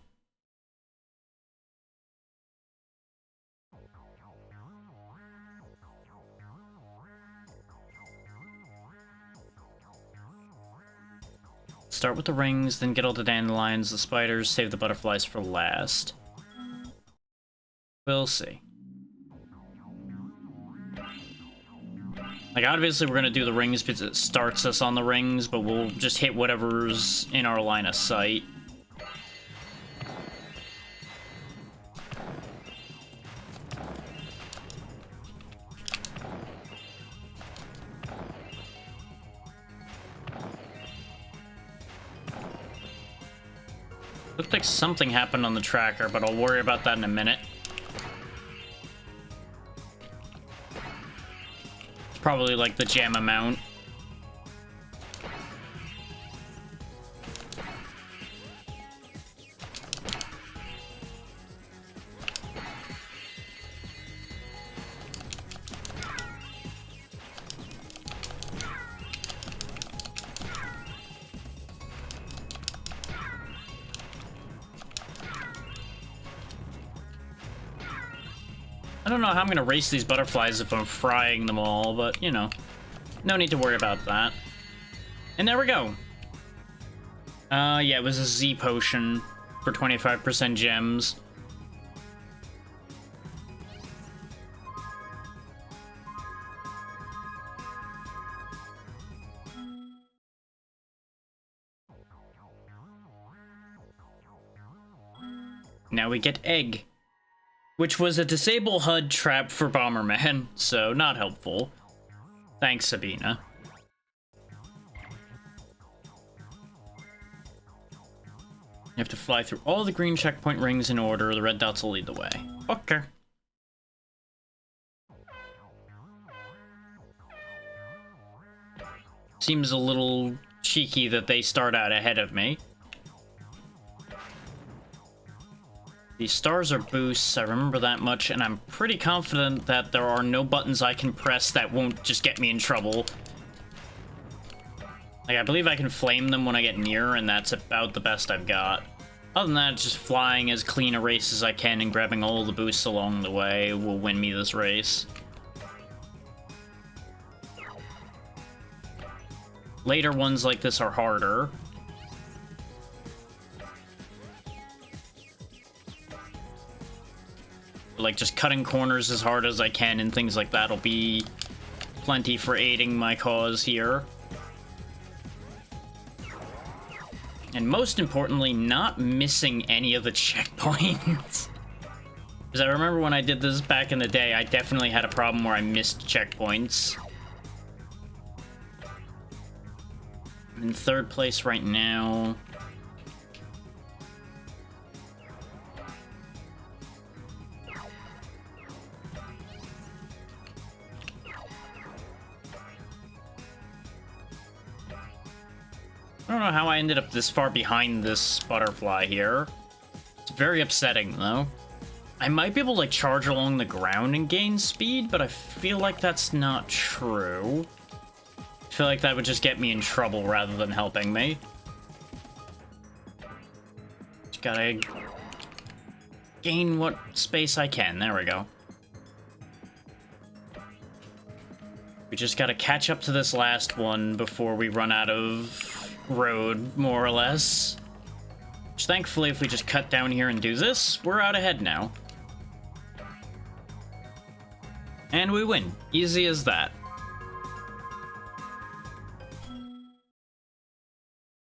Start with the rings, then get all the dandelions, the spiders, save the butterflies for last. We'll see. Like, obviously we're gonna do the rings because it starts us on the rings, but we'll just hit whatever's in our line of sight. Looked like something happened on the tracker, but I'll worry about that in a minute. It's probably like the gem amount. I don't know how I'm gonna race these butterflies if I'm frying them all, but, you know, no need to worry about that. And there we go. Yeah, it was a Z potion for 25% gems. Now we get egg. Which was a disable HUD trap for Bomberman, so not helpful. Thanks, Sabina. You have to fly through all the green checkpoint rings in order. The red dots will lead the way. Okay. Seems a little cheeky that they start out ahead of me. These stars are boosts, I remember that much, and I'm pretty confident that there are no buttons I can press that won't just get me in trouble. Like, I believe I can flame them when I get near, and that's about the best I've got. Other than that, just flying as clean a race as I can and grabbing all the boosts along the way will win me this race. Later ones like this are harder. Like, just cutting corners as hard as I can and things like that'll be plenty for aiding my cause here. And most importantly, not missing any of the checkpoints. Because I remember when I did this back in the day, I definitely had a problem where I missed checkpoints. I'm in third place right now. I don't know how I ended up this far behind this butterfly here. It's very upsetting, though. I might be able to, like, charge along the ground and gain speed, but I feel like that's not true. I feel like that would just get me in trouble rather than helping me. Just gotta gain what space I can. There we go. We just gotta catch up to this last one before we run out of road, more or less. Which, thankfully, if we just cut down here and do this, we're out ahead now. And we win. Easy as that.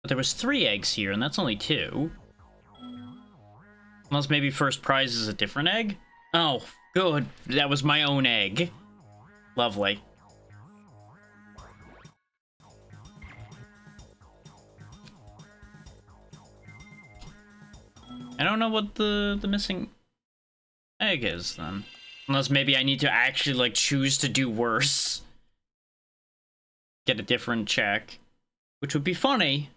But there was 3 eggs here, and that's only 2. Unless maybe first prize is a different egg? Oh, good. That was my own egg. Lovely. I don't know what the missing egg is, then. Unless maybe I need to actually, like, choose to do worse. Get a different check. Which would be funny.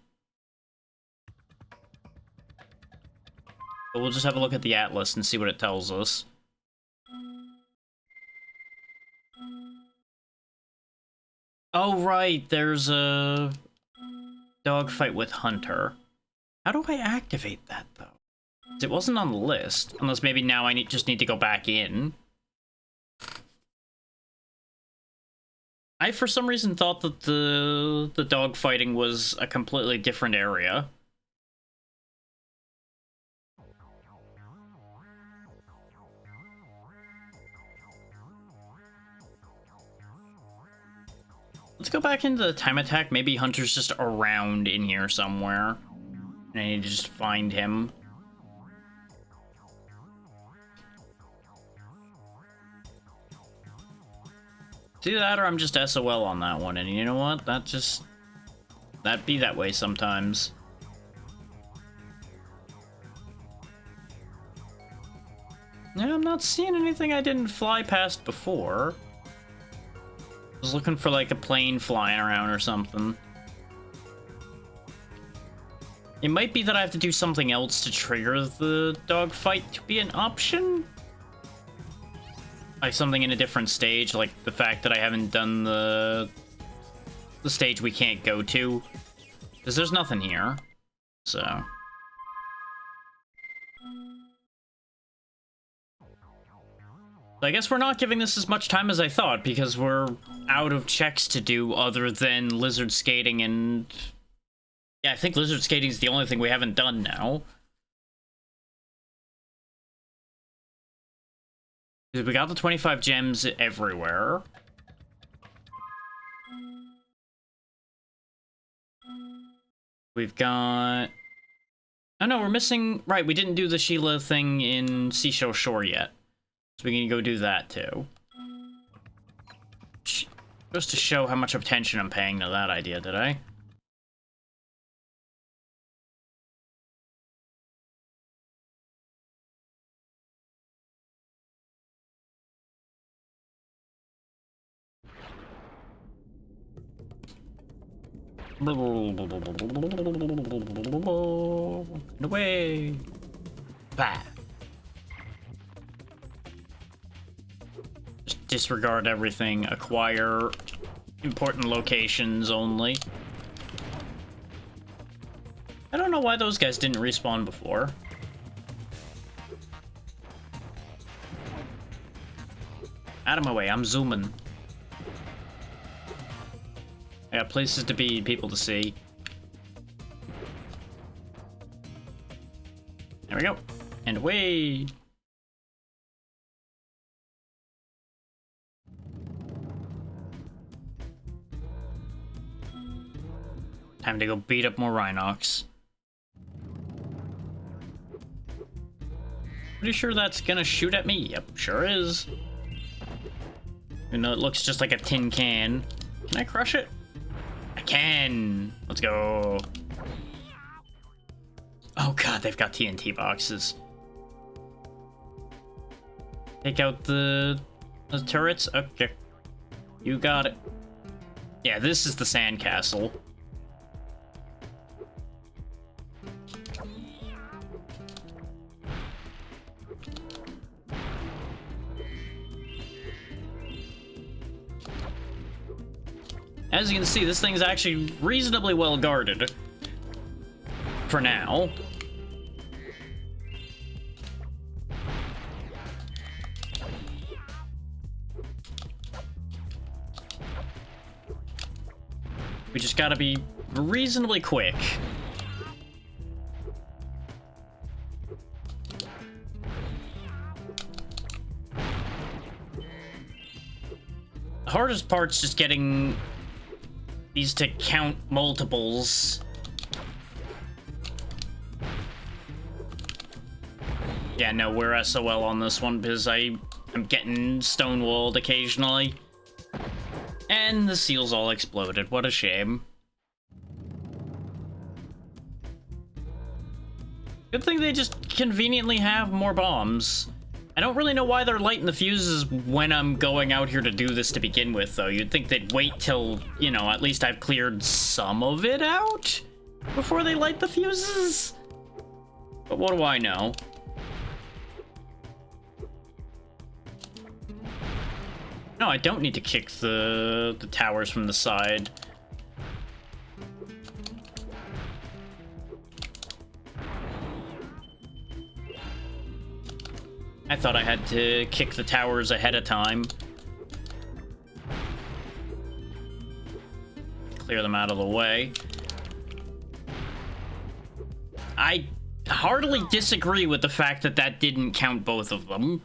But we'll just have a look at the atlas and see what it tells us. Oh, right, there's a dogfight with Hunter. How do I activate that, though? It wasn't on the list, unless maybe now I just need to go back in. I, for some reason, thought that the dog fighting was a completely different area. Let's go back into the time attack. Maybe Hunter's just around in here somewhere. And I need to just find him. Do that, or I'm just SOL on that one, and you know what? That be that way sometimes. Yeah, I'm not seeing anything I didn't fly past before. I was looking for, like, a plane flying around or something. It might be that I have to do something else to trigger the dogfight to be an option? Like something in a different stage, like the fact that I haven't done the stage we can't go to. Because there's nothing here, so... I guess we're not giving this as much time as I thought, because we're out of checks to do other than lizard skating and... Yeah, I think lizard skating is the only thing we haven't done now. We got the 25 gems everywhere. We've got... Oh no, we're missing... Right, we didn't do the Sheila thing in Seashell Shore yet. So we can go do that too. Just to show how much attention I'm paying to that idea, did I? Away. Bah. disregard everything, acquire important locations only. I don't know why those guys didn't respawn before. Out of my way, I'm zooming. I got places to be, people to see. There we go. And away! Time to go beat up more Rhinox. Pretty sure that's gonna shoot at me. Yep, sure is. Even though it looks just like a tin can. Can I crush it? I can! Let's go. Oh god, they've got TNT boxes. Take out the turrets? Okay. You got it. Yeah, this is the sandcastle. As you can see, this thing's actually reasonably well guarded. For now. We just gotta be reasonably quick. The hardest part's just getting these to count multiples. Yeah, no, we're SOL on this one because I'm getting stonewalled occasionally. And the seals all exploded. What a shame. Good thing they just conveniently have more bombs. I don't really know why they're lighting the fuses when I'm going out here to do this to begin with, though. You'd think they'd wait till, you know, at least I've cleared some of it out before they light the fuses. But what do I know? No, I don't need to kick the towers from the side. I thought I had to kick the towers ahead of time. Clear them out of the way. I heartily disagree with the fact that that didn't count both of them.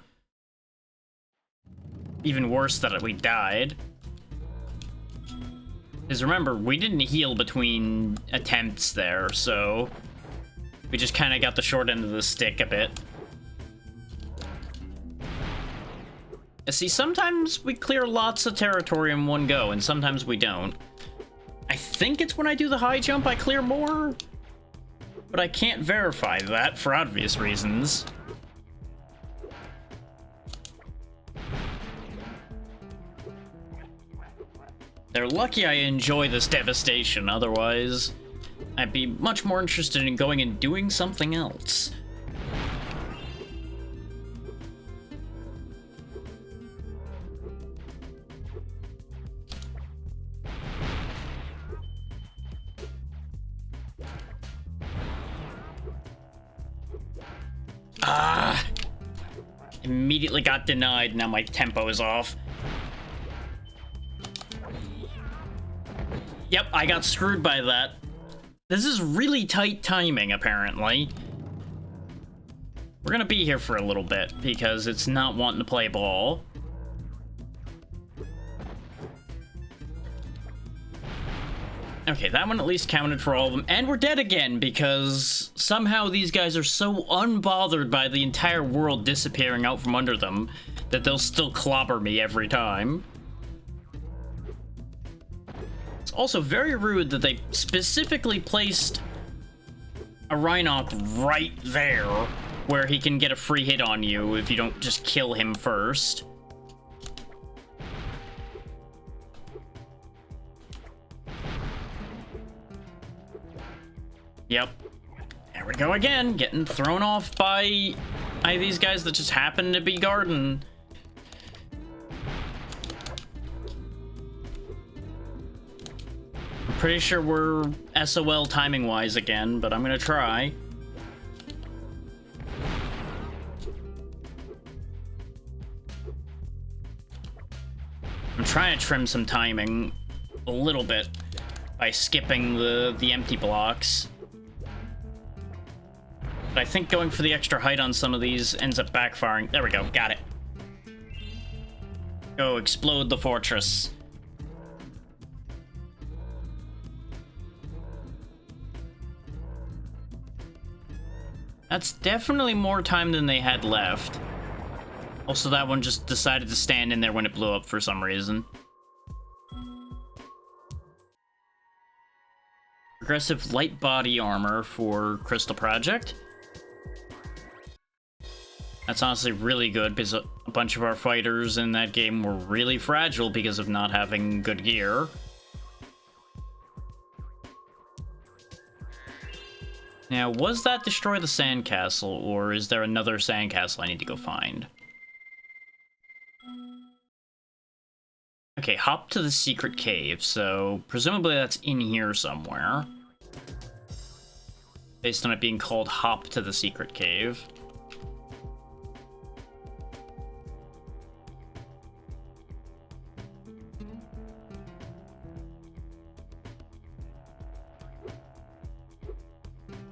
Even worse that we died. Because remember, we didn't heal between attempts there, so we just kind of got the short end of the stick a bit. See, sometimes we clear lots of territory in one go, and sometimes we don't. I think it's when I do the high jump I clear more, but I can't verify that for obvious reasons. They're lucky I enjoy this devastation, otherwise I'd be much more interested in going and doing something else. Ah! Immediately got denied, now my tempo is off. Yep, I got screwed by that. This is really tight timing, apparently. We're gonna be here for a little bit, because it's not wanting to play ball. Okay, that one at least counted for all of them. And we're dead again, because somehow these guys are so unbothered by the entire world disappearing out from under them that they'll still clobber me every time. It's also very rude that they specifically placed a Rhinoc right there, where he can get a free hit on you if you don't just kill him first. Yep. There we go again, getting thrown off by these guys that just happen to be guarding. pretty sure we're SOL timing-wise again, but I'm gonna try. I'm trying to trim some timing a little bit by skipping the empty blocks. But I think going for the extra height on some of these ends up backfiring. There we go, got it. Go explode the fortress. That's definitely more time than they had left. Also, that one just decided to stand in there when it blew up for some reason. Progressive light body armor for Crystal Project. That's honestly really good because a bunch of our fighters in that game were really fragile because of not having good gear. Now, was that destroy the sandcastle, or is there another sandcastle I need to go find? Okay, hop to the secret cave, so presumably that's in here somewhere. Based on it being called hop to the secret cave.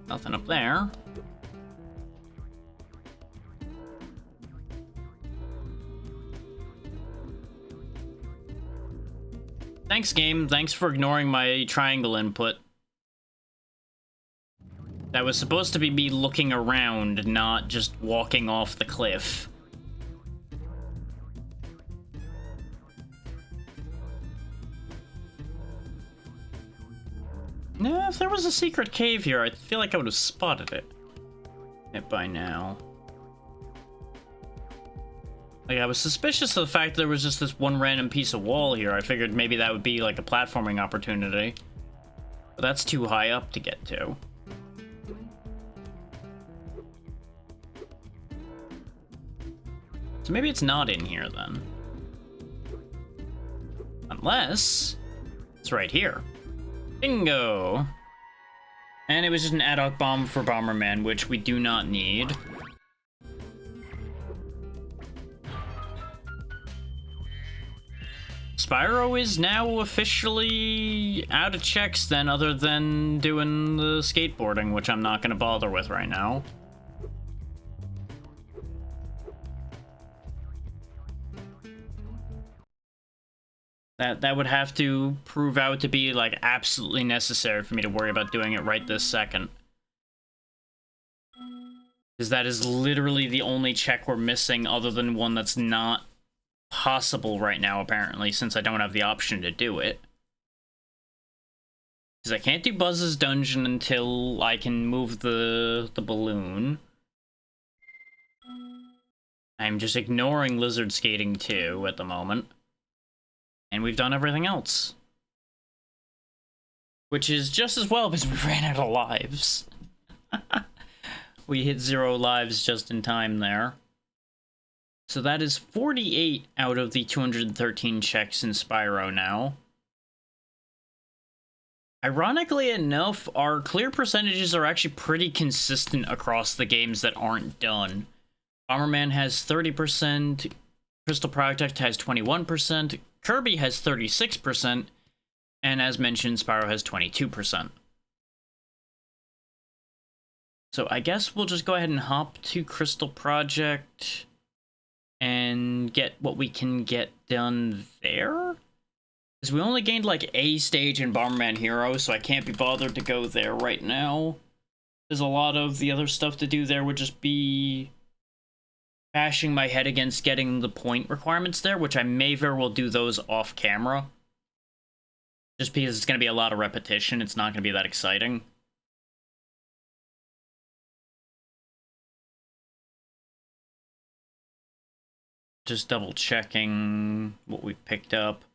Nothing up there. Thanks, game. Thanks for ignoring my triangle input. That was supposed to be me looking around, not just walking off the cliff. No, if there was a secret cave here, I feel like I would have spotted it by now. Like, I was suspicious of the fact that there was just this one random piece of wall here. I figured maybe that would be like a platforming opportunity. But that's too high up to get to. So maybe it's not in here then. Unless it's right here. Bingo! And it was just an ad hoc bomb for Bomberman, which we do not need. Spyro is now officially out of checks then, other than doing the skateboarding, which I'm not going to bother with right now. That would have to prove out to be, like, absolutely necessary for me to worry about doing it right this second. Because that is literally the only check we're missing other than one that's not possible right now, apparently, since I don't have the option to do it. Because I can't do Buzz's dungeon until I can move the balloon. I'm just ignoring Lizard Skating 2 at the moment. And we've done everything else. Which is just as well because we ran out of lives. We hit 0 lives just in time there. So that is 48 out of the 213 checks in Spyro now. Ironically enough, our clear percentages are actually pretty consistent across the games that aren't done. Bomberman has 30%, Crystal Project has 21%, Kirby has 36%, and as mentioned, Spyro has 22%. So I guess we'll just go ahead and hop to Crystal Project and get what we can get done there? Because we only gained like a stage in Bomberman Hero, so I can't be bothered to go there right now. There's a lot of the other stuff to do there would just be bashing my head against getting the point requirements there, which I may very well do those off camera. Just because it's going to be a lot of repetition, it's not going to be that exciting. Just double checking what we've picked up.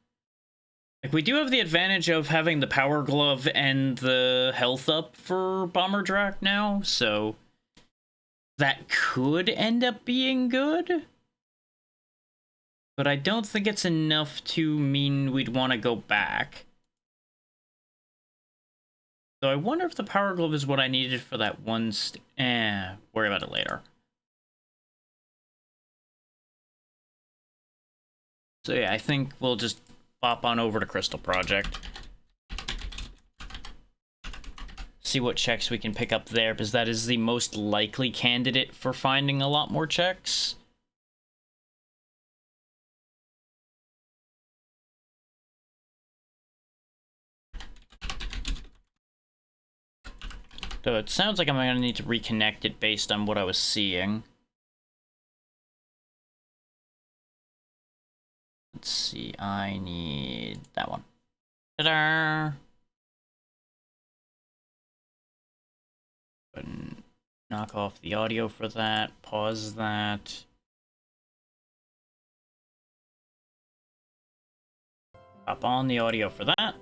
Like, we do have the advantage of having the power glove and the health up for Bomber Drac now, so that could end up being good. But I don't think it's enough to mean we'd want to go back. So I wonder if the power glove is what I needed for that one worry about it later. So yeah, I think we'll just pop on over to Crystal Project. See what checks we can pick up there, because that is the most likely candidate for finding a lot more checks. So it sounds like I'm going to need to reconnect it based on what I was seeing. Let's see, I need that one. Ta-da! And knock off the audio for that, pause that. Pop on the audio for that.